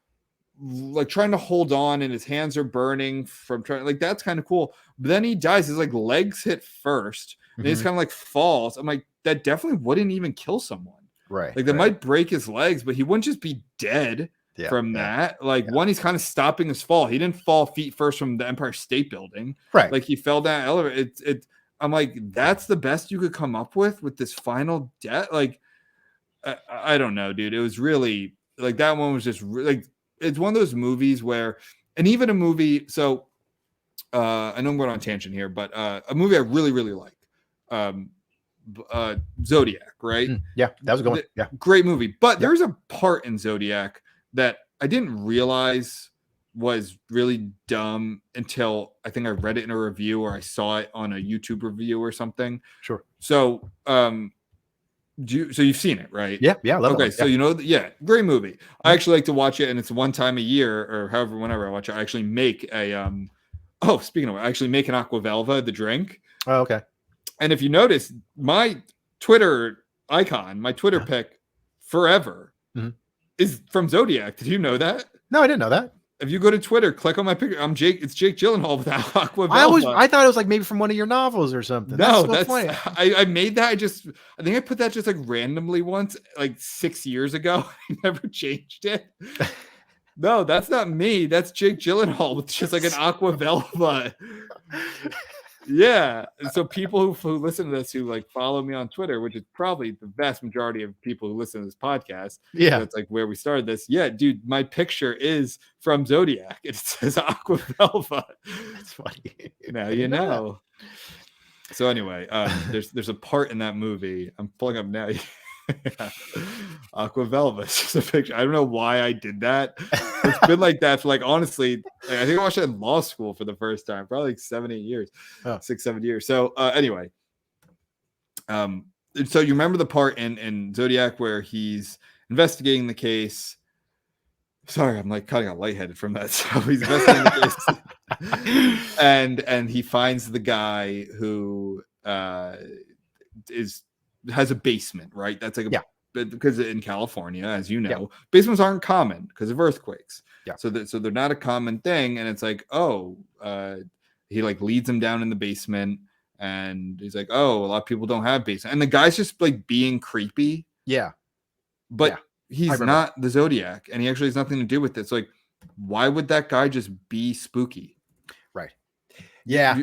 trying to hold on, and his hands are burning from trying, like that's kind of cool. But then he dies, his like legs hit first, and he's kind of like falls. I'm like, that definitely wouldn't even kill someone. Right. Like they might break his legs, but he wouldn't just be dead from that. Like one, he's kind of stopping his fall. He didn't fall feet first from the Empire State Building. Right. Like he fell down elevator. I'm like, that's the best you could come up with this final death. Like, I don't know, dude. It was really like that one was just like, it's one of those movies where, and even a movie. So I know I'm going on a tangent here, but a movie I really, really like. Zodiac, right? That was a good one. Great movie. But there's a part in Zodiac that I didn't realize was really dumb until I think I read it in a review or I saw it on a YouTube review or something. Sure. So so you've seen it, right? I love it. Okay, so you know, great movie. I actually like to watch it, and it's one time a year or however, whenever I watch it, I actually make a speaking of it, I actually make an aqua velva, the drink. Oh, okay. And if you notice, my Twitter icon, my Twitter pic forever is from Zodiac. Did you know that? No, I didn't know that. If you go to Twitter, click on my picture. I'm Jake. It's Jake Gyllenhaal with Aqua Velva. I thought it was like maybe from one of your novels or something. No, that's funny. I made that. I think I put that just like randomly once, like 6 years ago. I never changed it. No, that's not me. That's Jake Gyllenhaal with just like an Aqua Velva. Yeah. So people who listen to this, who like follow me on Twitter, which is probably the vast majority of people who listen to this podcast. Yeah. That's like where we started this. Yeah, dude, my picture is from Zodiac. It says Aqua Velva. That's funny. Now you know. So anyway, there's a part in that movie. I'm pulling up now. Aqua Velva. It's just a picture. I don't know why I did that. It's been like that for like, honestly, like, I think I watched it in law school for the first time, probably like 7-8 years, 6-7 years. So anyway, so you remember the part in Zodiac where he's investigating the case. Sorry, I'm like kind of lightheaded from that. So he's investigating the case, and he finds the guy who has a basement, right? That's like because in California, as you know, basements aren't common because of earthquakes. So they're not a common thing. And it's like, he like leads him down in the basement, and he's like, oh, a lot of people don't have basement. And the guy's just like being creepy. But he's not the Zodiac, and he actually has nothing to do with it. So like, why would that guy just be spooky? Right. Yeah.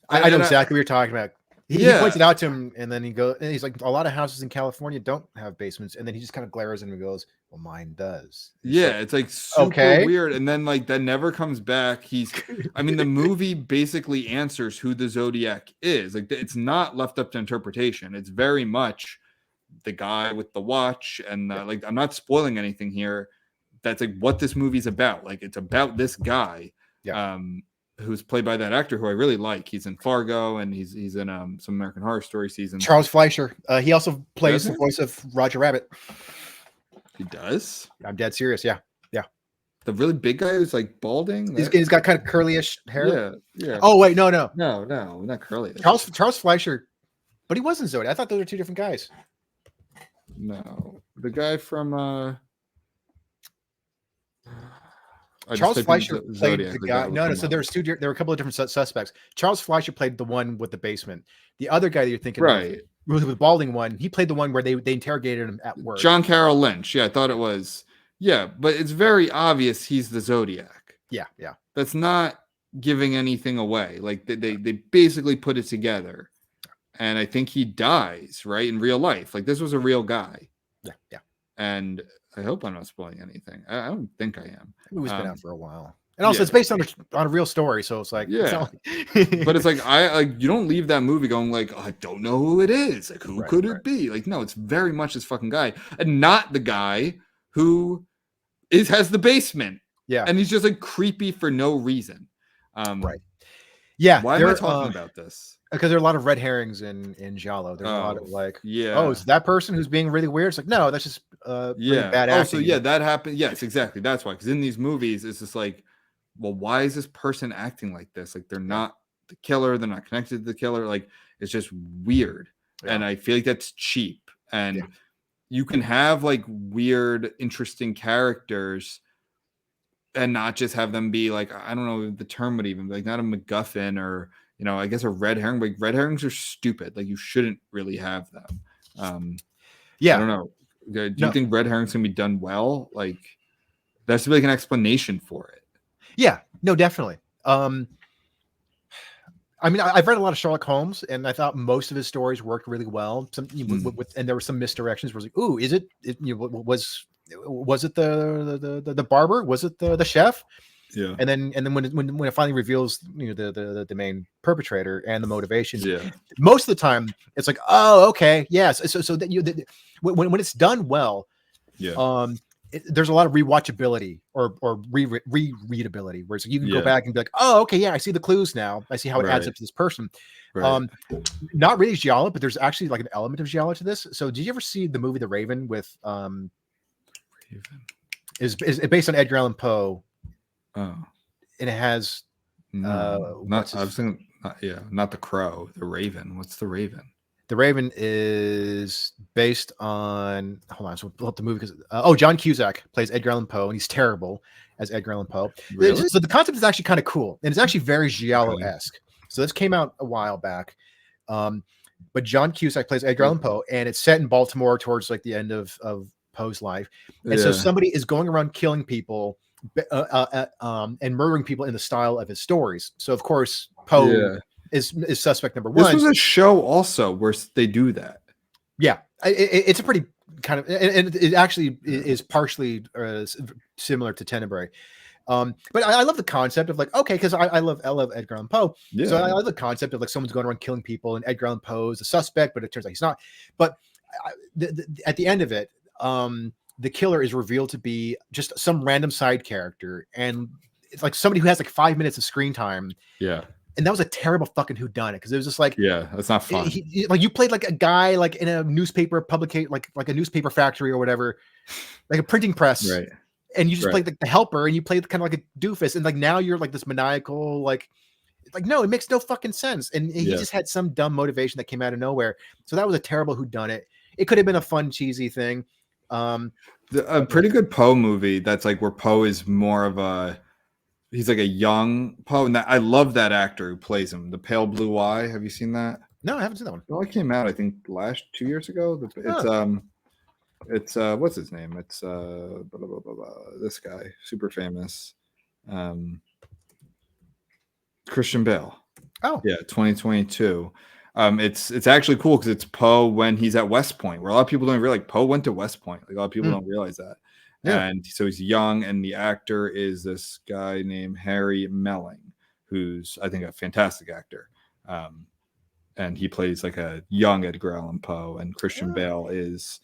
I know exactly what you're talking about. He points it out to him, and then he's like, a lot of houses in California don't have basements, and then he just kind of glares at him and goes, well, mine does. It's like super weird. And then like that never comes back. The movie basically answers who the Zodiac is. Like, it's not left up to interpretation. It's very much the guy with the watch, and like, I'm not spoiling anything here. That's like what this movie's about. Like, it's about this guy. Who's played by that actor who I really like. He's in Fargo, and he's in some American Horror Story seasons. Charles Fleischer. He also plays the voice of Roger Rabbit. He does? I'm dead serious. Yeah. The really big guy who's like balding? He's got kind of curly-ish hair. Yeah. Oh, wait, no, not curly. Charles Fleischer, but he wasn't Zodiac. I thought those were two different guys. No. The guy from Charles Fleischer played Zodiac, the like guy. that would No, come so up. there were a couple of different suspects. Charles Fleischer played the one with the basement. The other guy that you're thinking Right. of, with the balding one, he played the one where they interrogated him at work. John Carroll Lynch. Yeah, I thought it was. Yeah, but it's very obvious he's the Zodiac. Yeah. That's not giving anything away. Like they basically put it together. And I think he dies, right? In real life. Like this was a real guy. Yeah. And I hope I'm not spoiling anything. I don't think I am. The movie's been out for a while. And also it's based on a real story, so it's like but it's like you don't leave that movie going like, oh, I don't know who it is. Like who could it be? Like no, it's very much this fucking guy, and not the guy who has the basement. Yeah, and he's just like creepy for no reason. Right. Yeah. Why am I talking about this? Because there are a lot of red herrings in Giallo. There's a lot of like, yeah, oh, it's that person who's being really weird. It's like, no, that's just really bad acting. So yeah, that happened. Yes, exactly. That's why. Because in these movies, it's just like, well, why is this person acting like this? Like they're not the killer. They're not connected to the killer. Like it's just weird. Yeah. And I feel like that's cheap. And you can have like weird, interesting characters and not just have them be like, I don't know the term would even be like not a MacGuffin or, you know, I guess a red herring. Like red herrings are stupid. Like you shouldn't really have them. I don't know. Do you think red herrings can be done well? Like there has to be like an explanation for it. Yeah, no, definitely. I mean, I've read a lot of Sherlock Holmes, and I thought most of his stories worked really well. And there were some misdirections. Where it was like, "Ooh, is it? Was it the barber? Was it the chef?" Yeah. And then when it finally reveals the main perpetrator and the motivation, most of the time it's like, oh, okay, yes. So that when it's done well, there's a lot of rewatchability or rereadability, where you can go back and be like, oh, okay, yeah, I see the clues now. I see how it adds up to this person. Right. Not really Giallo, but there's actually like an element of Giallo to this. So did you ever see the movie The Raven with is based on Edgar Allan Poe? Oh, and it has not The Crow, The Raven. What's The Raven? The Raven is based on, hold on, so we'll pull up the movie because John Cusack plays Edgar Allan Poe, and he's terrible as Edgar Allan Poe. Really? So the concept is actually kind of cool, and it's actually very Giallo-esque. So this came out a while back, but John Cusack plays Edgar Allan Poe, and it's set in Baltimore towards like the end of Poe's life, and so somebody is going around killing people and murdering people in the style of his stories. So of course Poe is suspect number one. This was a show also where they do that. Yeah, it's a pretty kind of, and it actually is partially similar to Tenebrae. But I love the concept of like, okay, because I love Edgar Allan Poe. Yeah. So I love the concept of like someone's going around killing people and Edgar Allan Poe is a suspect, but it turns out he's not. But at the end of it, the killer is revealed to be just some random side character, and it's like somebody who has like 5 minutes of screen time. Yeah. And that was a terrible fucking whodunit, because it was just like, that's not fun. Like you played like a guy like in a newspaper publication, like a newspaper factory or whatever, like a printing press, right? And you just played like the helper, and you played kind of like a doofus, and like now you're like this maniacal, like no, it makes no fucking sense. And he just had some dumb motivation that came out of nowhere. So that was a terrible whodunit. It could have been a fun, cheesy thing. A pretty good Poe movie that's like where Poe is more of a. He's like a young Poe, and I love that actor who plays him. The Pale Blue Eye. Have you seen that? No, I haven't seen that one. Well, it came out, I think, 2 years ago. It's what's his name? It's this guy, super famous, Christian Bale. Oh, yeah, 2022. It's actually cool because it's Poe when he's at West Point, where a lot of people don't realize Poe went to West Point. Like a lot of people don't realize that. Yeah. And so he's young, and the actor is this guy named Harry Melling, who's, I think, a fantastic actor. And he plays like a young Edgar Allan Poe, and Christian Bale is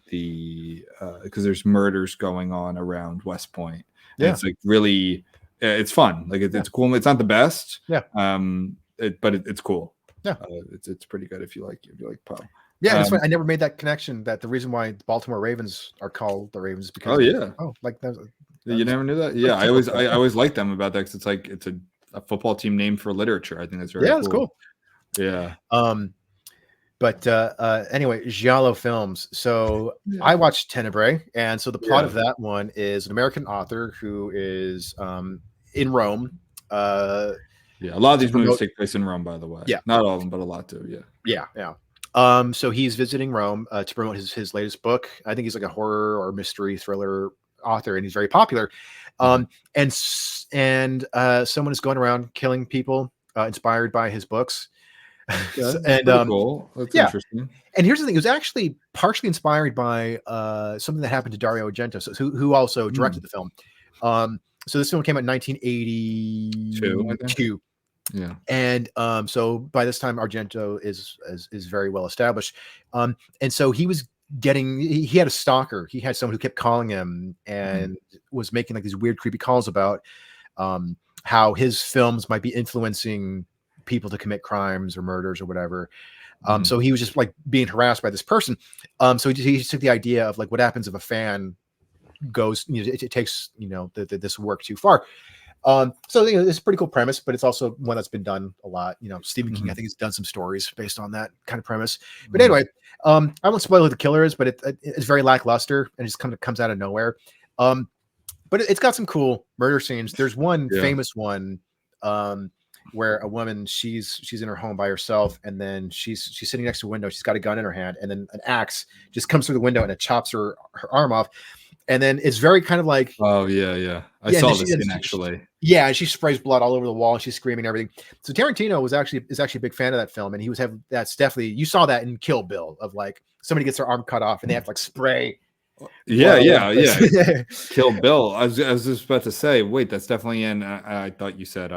because there's murders going on around West Point. And it's like really, it's fun. Like it's cool. It's not the best. Yeah. But it's cool. Yeah. It's pretty good if you like Poe. Yeah, that's why I never made that connection. That the reason why the Baltimore Ravens are called the Ravens is because you never knew that. Yeah, I always liked them about that, because it's a football team named for literature. I think that's very cool. That's cool. Yeah. But anyway, Giallo Films. So Yeah. I watched Tenebrae, and so the plot Yeah. of that one is an American author who is in Rome. Yeah, a lot of To these movies promote- take place in Rome, by the way. Yeah. Not all of them, but a lot do. Yeah. Yeah. So he's visiting Rome to promote his latest book. I think he's like a horror or mystery thriller author, and he's very popular. And someone is going around killing people inspired by his books. Yeah, And pretty cool. That's yeah. interesting. And here's the thing: it was actually partially inspired by something that happened to Dario Argento, who also directed the film. So this film came out in 1982. Yeah. And so by this time, Argento is very well established. And so he had a stalker. He had someone who kept calling him and was making like these weird, creepy calls about how his films might be influencing people to commit crimes or murders or whatever. So he was just like being harassed by this person. So he took the idea of like, what happens if a fan goes, it takes, this work too far. So it's a pretty cool premise, but it's also one that's been done a lot. Stephen King, I think, has done some stories based on that kind of premise. But anyway, I won't spoil who the killer is, but it's very lackluster and it just kind of comes out of nowhere. But it's got some cool murder scenes. There's one famous one where a woman, she's in her home by herself, and then she's sitting next to a window. She's got a gun in her hand, and then an axe just comes through the window and it chops her arm off. And then it's very kind of like, oh yeah. I saw this scene actually. Yeah, and she sprays blood all over the wall, and she's screaming and everything. So Tarantino is actually a big fan of that film, and that's definitely, you saw that in Kill Bill, of like somebody gets their arm cut off and they have to like spray. Yeah. Kill Bill. I was just about to say, wait, that's definitely in. I thought you said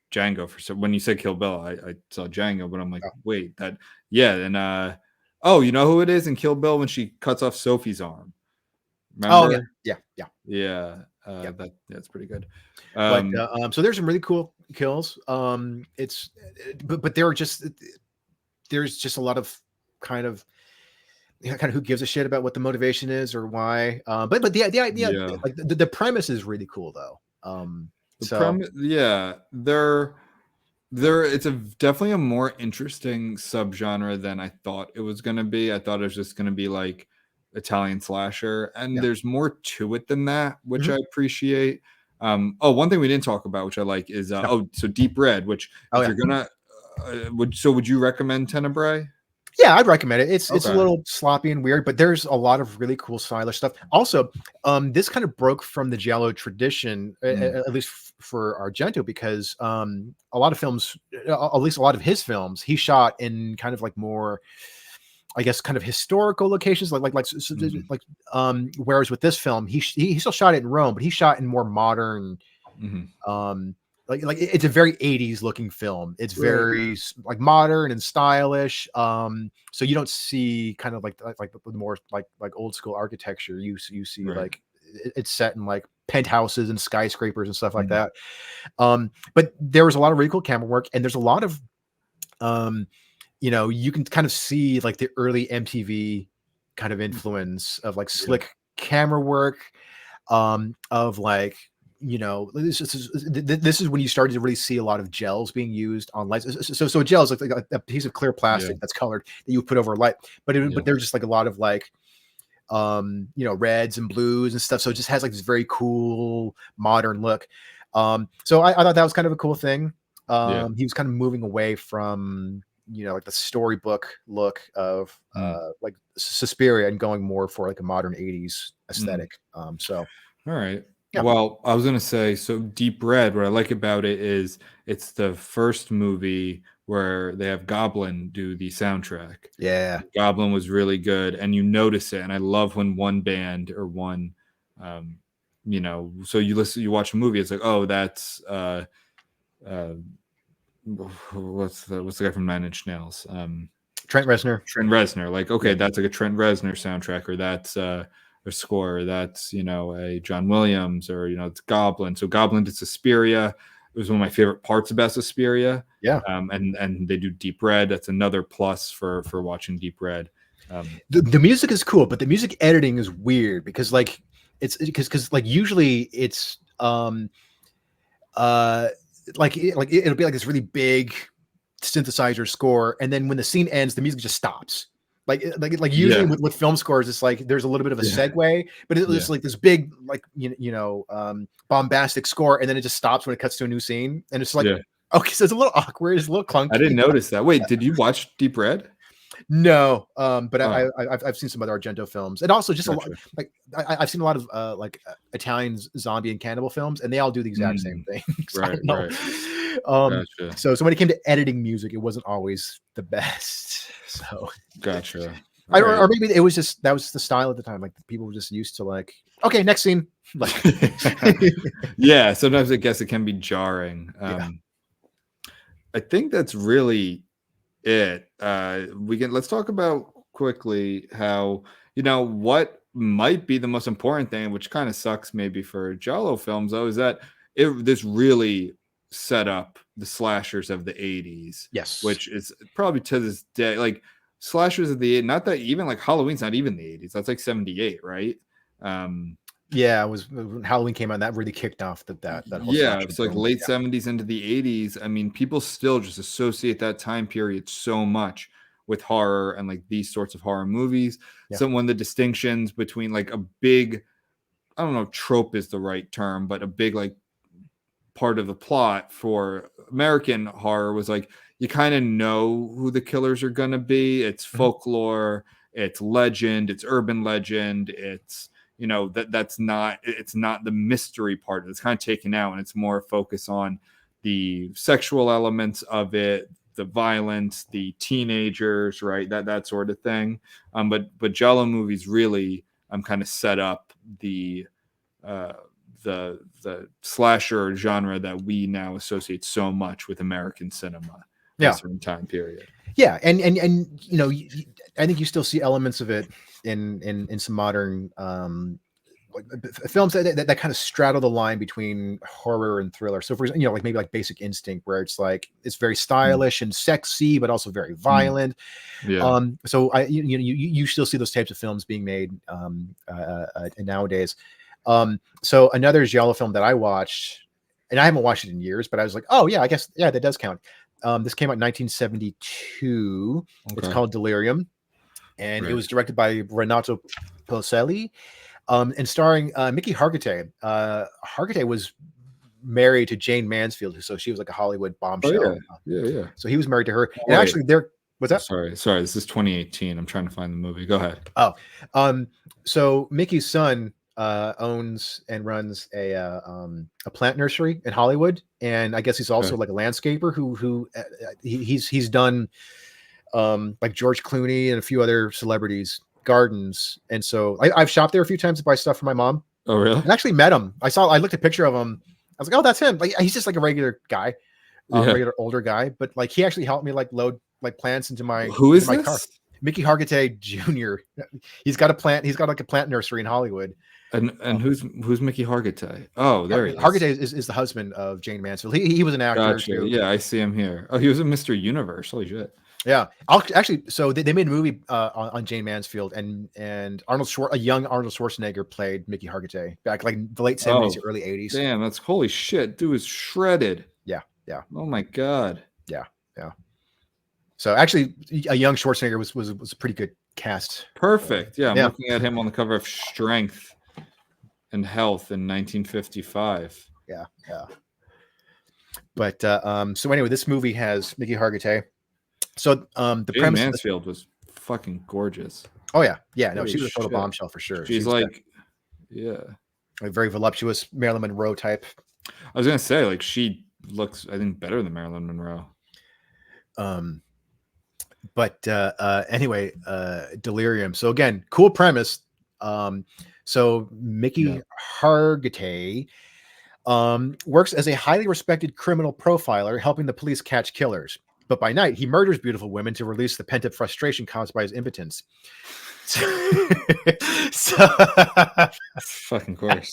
Django when you said Kill Bill. I saw Django, but I'm like, wait, that and you know who it is in Kill Bill when she cuts off Sophie's arm. Remember? Oh yeah. That's pretty good. But so there's some really cool kills. It's but there's just a lot of kind of who gives a shit about what the motivation is or why. But the idea, like the premise is really cool though. Premise, it's definitely a more interesting subgenre than I thought it was going to be. I thought it was just going to be like Italian slasher, and there's more to it than that, which I appreciate. One thing we didn't talk about, which I like, is so Deep Red, which you're gonna would you recommend Tenebrae? Yeah, I'd recommend it. It's a little sloppy and weird, but there's a lot of really cool stylish stuff. Also, this kind of broke from the Giallo tradition, at least for Argento, because a lot of films, at least a lot of his films, he shot in kind of like more, I guess, kind of historical locations, whereas with this film, he still shot it in Rome, but he shot in more modern, like it's a very 80s looking film. It's very like modern and stylish. So you don't see kind of like the more like old school architecture. You see like it's set in like penthouses and skyscrapers and stuff like that. But there was a lot of really cool camera work, and there's a lot of you can kind of see like the early MTV kind of influence of like slick camera work, of like, this is when you started to really see a lot of gels being used on lights. So a gel is like a piece of clear plastic that's colored that you put over a light, but there's just like a lot of like, reds and blues and stuff. So it just has like this very cool modern look. So I thought that was kind of a cool thing. He was kind of moving away from, like the storybook look of like Suspiria and going more for like a modern 80s aesthetic. So all right. Yeah. Well, I was gonna say, so Deep Red, what I like about it is it's the first movie where they have Goblin do the soundtrack. Yeah, Goblin was really good, and you notice it. And I love when one band or one, so you watch a movie, it's like, oh, that's what's the guy from Nine Inch Nails? Trent Reznor. Like, okay, that's like a Trent Reznor soundtrack, or that's a score, or that's a John Williams, or it's Goblin. So Goblin did Suspiria. It was one of my favorite parts about Suspiria. Yeah. And they do Deep Red. That's another plus for watching Deep Red. The music is cool, but the music editing is weird because like because usually it's like it'll be like this really big synthesizer score, and then when the scene ends, the music just stops. Like usually with film scores, it's like there's a little bit of a segue, but it was like this big bombastic score, and then it just stops when it cuts to a new scene, and it's like okay, so it's a little awkward, it's a little clunky. I didn't notice that. Wait, did you watch Deep Red? No, but I've seen some other Argento films, and also just a lot. Like I've seen a lot of Italian zombie and cannibal films, and they all do the exact same thing. Right. So when it came to editing music, it wasn't always the best. So gotcha. Or maybe it was just that was the style at the time. Like people were just used to like, okay, next scene. Like, yeah. Sometimes I guess it can be jarring. I think that's really it. Let's talk about quickly how, what might be the most important thing, which kind of sucks maybe for Giallo films, though, is that this really set up the slashers of the 80s. Yes. Which is probably to this day, like slashers of the 80s, not that even like Halloween's not even the 80s. That's like 78, right? Yeah, it was when Halloween came out, that really kicked off that whole it's like late 70s into the 80s. I mean, people still just associate that time period so much with horror and like these sorts of horror movies. One of the distinctions between like a big, I don't know if trope is the right term, but a big like part of the plot for American horror was like you kind of know who the killers are gonna be. It's folklore, it's legend, it's urban legend, it's it's not the mystery part. It's kind of taken out, and it's more focus on the sexual elements of it, the violence, the teenagers, right? That sort of thing. But Giallo movies really kind of set up the slasher genre that we now associate so much with American cinema. In a certain time period. Yeah, and I think you still see elements of it in some modern films that kind of straddle the line between horror and thriller. So for example, like maybe like Basic Instinct, where it's like it's very stylish and sexy, but also very violent. So you still see those types of films being made nowadays. So another Giallo film that I watched, and I haven't watched it in years, but I was like, oh yeah, I guess that does count. This came out in 1972. Okay. It's called Delirium, and it was directed by Renato Pellicelli, and starring Mickey Hargitay. Hargitay was married to Jane Mansfield, so she was like a Hollywood bombshell. Yeah. So he was married to her, and actually, what's that? Sorry. This is 2018. I'm trying to find the movie. Go ahead. So Mickey's son owns and runs a plant nursery in Hollywood, and I guess he's also like a landscaper who he's done like George Clooney and a few other celebrities gardens, and so I've shopped there a few times to buy stuff for my mom. Oh really? And actually met him. I looked at a picture of him. I was like, oh, that's him. Like he's just like a regular guy, regular older guy, but like he actually helped me like load like plants into my car. Mickey Hargitay Jr. He's got like a plant nursery in Hollywood. And who's Mickey Hargitay? Oh, there he is. Hargitay is the husband of Jane Mansfield. He was an actor. Gotcha. Yeah, I see him here. Oh, he was in Mr. Universe. Holy shit. Yeah. Actually, so they made a movie on Jane Mansfield, and a young Arnold Schwarzenegger played Mickey Hargitay back like the late 70s, early 80s. Damn, that's holy shit. Dude is shredded. Yeah. Oh my god. Yeah. So actually, a young Schwarzenegger was a pretty good cast. Perfect. Yeah, I'm looking at him on the cover of Strength and Health in 1955. Yeah. But so anyway, this movie has Mickey Hargitay. So the Jane premise Mansfield was fucking gorgeous. Oh yeah. No, she was a total bombshell for sure. She's like, a very voluptuous Marilyn Monroe type. I was gonna say, like, she looks, I think, better than Marilyn Monroe. But anyway, Delirium. So again, cool premise. So Mickey Hargitay works as a highly respected criminal profiler, helping the police catch killers. But by night, he murders beautiful women to release the pent-up frustration caused by his impotence. Fucking course.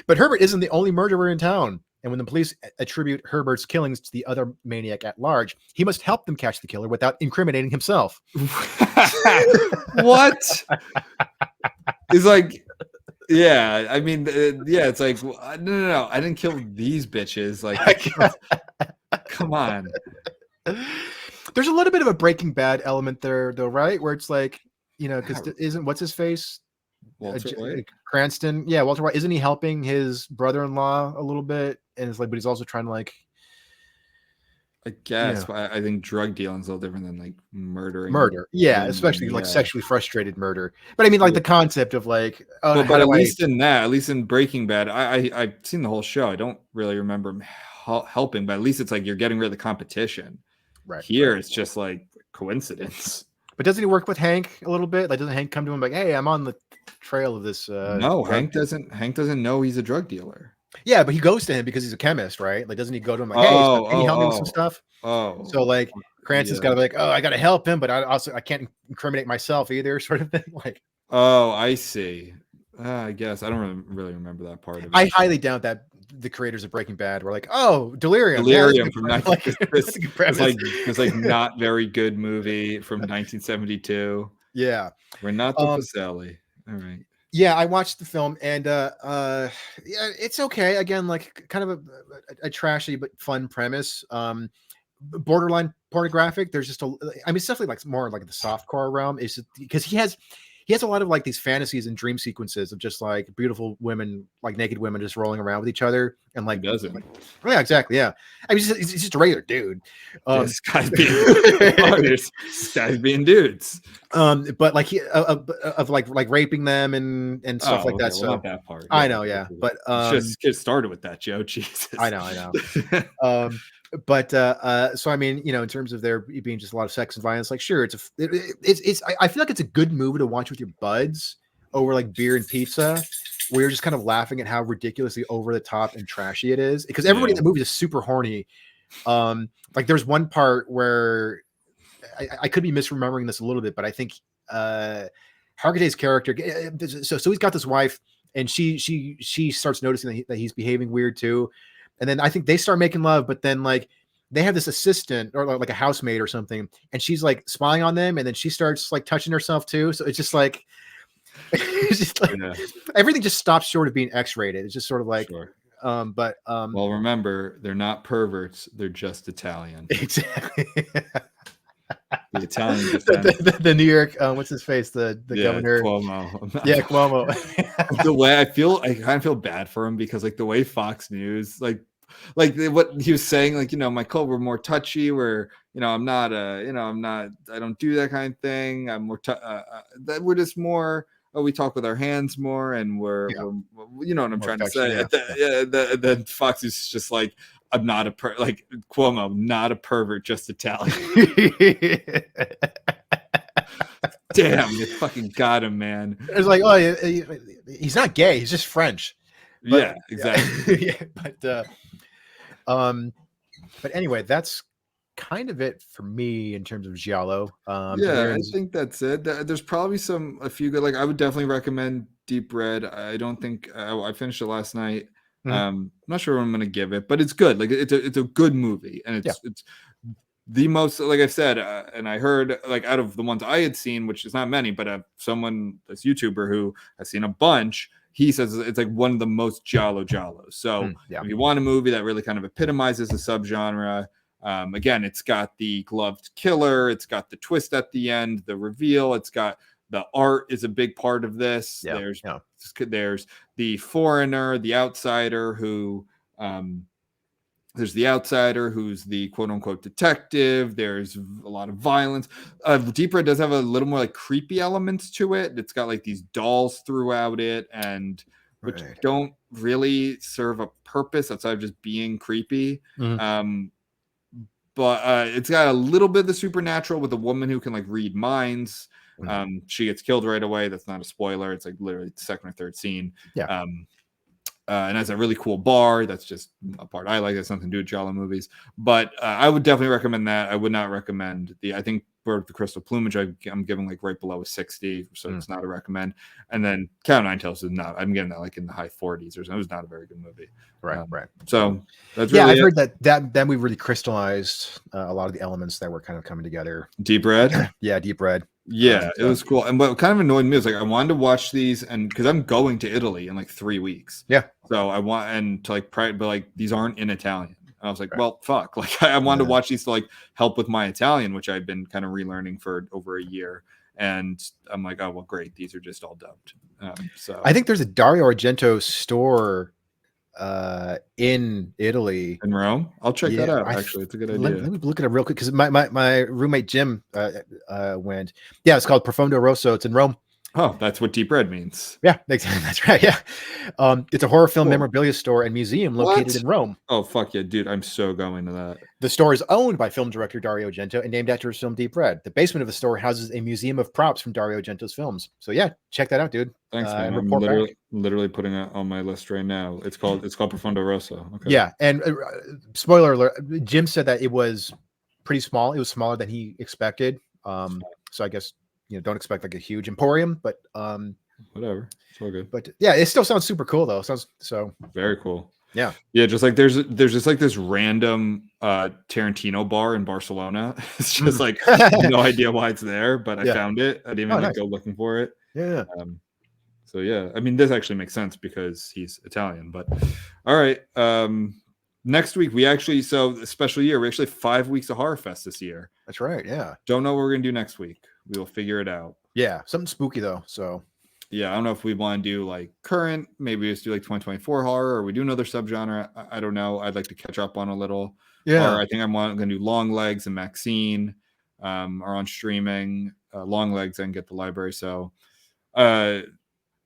But Herbert isn't the only murderer in town. And when the police attribute Herbert's killings to the other maniac at large, he must help them catch the killer without incriminating himself. What? He's like, yeah, I mean, it's like, no, I didn't kill these bitches. Like, come on. There's a little bit of a Breaking Bad element there, though, right? Where it's like, because Yeah. isn't what's his face? Walter White. Cranston. Yeah, Walter White. Isn't he helping his brother-in-law a little bit? And it's like, but he's also trying to like, I guess, but I think drug dealing is a little different than like murdering. murder. Yeah, women, especially like yeah. sexually frustrated murder. But I mean, like the concept of like, But at least in that, at least in Breaking Bad, I've seen the whole show. I don't really remember him helping, but at least it's like you're getting rid of the competition. Right. Here, it's just like coincidence. But doesn't he work with Hank a little bit? Like, doesn't Hank come to him like, "Hey, I'm on the trail of this"? No, Hank doesn't. Hank doesn't know he's a drug dealer. Yeah, but he goes to him because he's a chemist, right? Like, doesn't he go to him like, "Hey, can you help me with some stuff?" Oh, so like Cranston's got to be like, "Oh, I got to help him, but I can't incriminate myself either," sort of thing. Like, oh, I see. I guess I don't really rember that part of it. I highly doubt that the creators of Breaking Bad were like, "Oh, Delirium from like, it's like not very good movie from 1972. Yeah, Renato Pacelli. All right. Yeah, I watched the film and yeah, it's okay. Again, like kind of a trashy but fun premise. Borderline pornographic. There's just it's definitely like more like the softcore realm. Is because he has a lot of like these fantasies and dream sequences of just like beautiful women, like naked women, just rolling around with each other and like. He doesn't. Like, yeah, exactly. Yeah, I mean, he's just a regular dude. This guy's being dudes. But like he of like raping them and stuff like that. Well, So not that part. I know, yeah, but just get started with that, Joe. Jesus. I know. But so I mean, in terms of there being just a lot of sex and violence, like sure, I feel like it's a good movie to watch with your buds over like beer and pizza, where you're just kind of laughing at how ridiculously over the top and trashy it is, because everybody in the movie is super horny. Like there's one part where I could be misremembering this a little bit, but I think Hargitay's character, so he's got this wife and she starts noticing that he's behaving weird too. And then I think they start making love, but then like they have this assistant or like a housemaid or something, and she's like spying on them, and then she starts like touching herself too. So it's just like, everything just stops short of being X-rated. It's just sort of like, well, remember, they're not perverts; they're just Italian. Exactly. The Italian, the New York, what's his face? The governor, Cuomo. Yeah, Cuomo. The way I kind of feel bad for him, because like the way Fox News, like what he was saying, like, Michael, we're more touchy. We're, I don't do that kind of thing. I'm more, that we're just more. We talk with our hands more, and we're you know what I'm trying to say. Then Fox is just like, I'm not like Cuomo, not a pervert, just Italian. Damn, you fucking got him, man. It's like, he's not gay, he's just French. But, yeah, exactly. But anyway, that's kind of it for me in terms of Giallo. I think that's it. There's probably a few good, like I would definitely recommend Deep Red. I don't think I finished it last night. I'm not sure what I'm going to give it, but it's good. Like it's a good movie, and it's the most, like I said, and I heard, like, out of the ones I had seen, which is not many, but this YouTuber who has seen a bunch, he says it's like one of the most Giallos. So if you want a movie that really kind of epitomizes the subgenre, again, it's got the gloved killer, it's got the twist at the end, the reveal, it's got the art is a big part of this. There's the foreigner, the outsider who there's the outsider who's the quote unquote detective. There's a lot of violence. Deep Red does have a little more like creepy elements to it. It's got like these dolls throughout it, and which don't really serve a purpose outside of just being creepy. But it's got a little bit of the supernatural with a woman who can like read minds. She gets killed right away. That's not a spoiler. It's like literally the second or third scene. And has a really cool bar. That's just a part I like. That's nothing to do with Giallo movies. But I would definitely recommend that. I would not recommend I think for the Crystal Plumage, I'm giving like right below a 60, so it's not a recommend. And then Count of Nine Tails is not. I'm getting that like in the high 40s or something. It was not a very good movie. Right. So that's really I've heard that we really crystallized a lot of the elements that were kind of coming together. Deep Red. Deep Red. Yeah, it was cool. And what kind of annoyed me was like I wanted to watch these, and because I'm going to Italy in like 3 weeks. So I want to like but like these aren't in Italian. I was like, Right. well, fuck. Like I wanted to Yeah. watch these to like help with my Italian, which I've been kind of relearning for over a year. And I'm like, oh well, great. These are just all dubbed. So I think there's a Dario Argento store in Italy. in Rome, I'll check that Yeah, out. Actually, it's a good idea. let me look it up real quick because my roommate Jim went. Yeah, it's called Profondo Rosso. It's in Rome. Oh, that's what deep red means. Yeah, that's right. Yeah, it's a horror film Cool. memorabilia store and museum located What? in Rome. Oh fuck yeah, dude! I'm so going to that. The store is owned by film director Dario Argento and named after his film Deep Red. The basement of the store houses a museum of props from Dario Argento's films. So yeah, check that out, dude. Thanks, man. And I'm report back. literally putting it on my list right now. It's called Profondo Rosso. Okay. Yeah, and spoiler alert, Jim said that it was pretty small. It was smaller than he expected. So I guess don't expect like a huge emporium, but Whatever. It's all good. But yeah, it still sounds super cool though. Sounds so Very cool. Yeah. Yeah, just like there's just like this random Tarantino bar in Barcelona. It's just like no idea why it's there, but I found it. I didn't even nice. go looking for it. Yeah. So yeah, I mean this actually makes sense because he's Italian, but all right. Next week we actually a special year. We actually have 5 weeks of HorrorFest this year. That's right. Yeah. Don't know what we're gonna do next week. We will figure it out. Yeah. Something spooky though. So yeah, I don't know if we want to do like current, maybe just do like 2024 horror, or we do another subgenre. I don't know. I'd like to catch up on a little. Yeah. Or I think I'm going to do Long Legs and Maxine are on streaming. Long Legs and get the library. So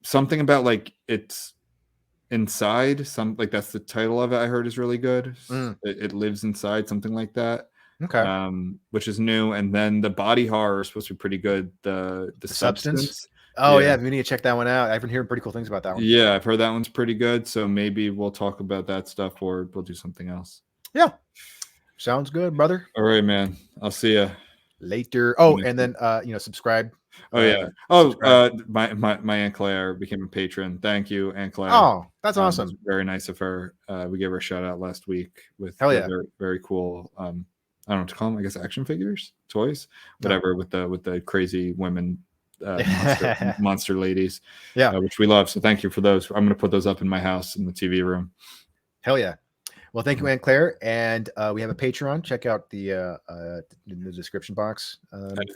something about like it's inside. Some like that's the title of it. I heard is really good. It lives inside, something like that. Okay. Which is new. And then the body horror is supposed to be pretty good. The substance. Oh yeah, we need to check that one out. I've been hearing pretty cool things about that one. Yeah, I've heard that one's pretty good. So maybe we'll talk about that stuff or we'll do something else. Yeah. Sounds good, brother. All right, man. I'll see you later. Oh, and then subscribe. Oh yeah. Oh, my Aunt Claire became a patron. Thank you, Aunt Claire. Oh, that's awesome. Very nice of her. We gave her a shout out last week with very, very cool. I don't know what to call them. I guess action figures, toys, whatever. With the crazy women. Monster ladies, which we love. So thank you for those. I'm going to put those up in my house in the TV room. Hell yeah. Well, thank you, Aunt Claire, and we have a Patreon. Check out the description box.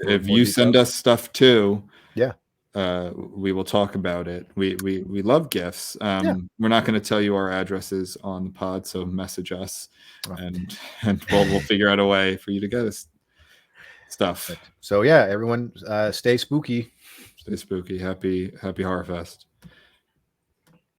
If you send us stuff too, yeah, we will talk about it. We love gifts. We're not going to tell you our addresses on the pod, so message us, and we'll figure out a way for you to get us stuff. So yeah, everyone, stay spooky. Stay spooky. Happy HorrorFest.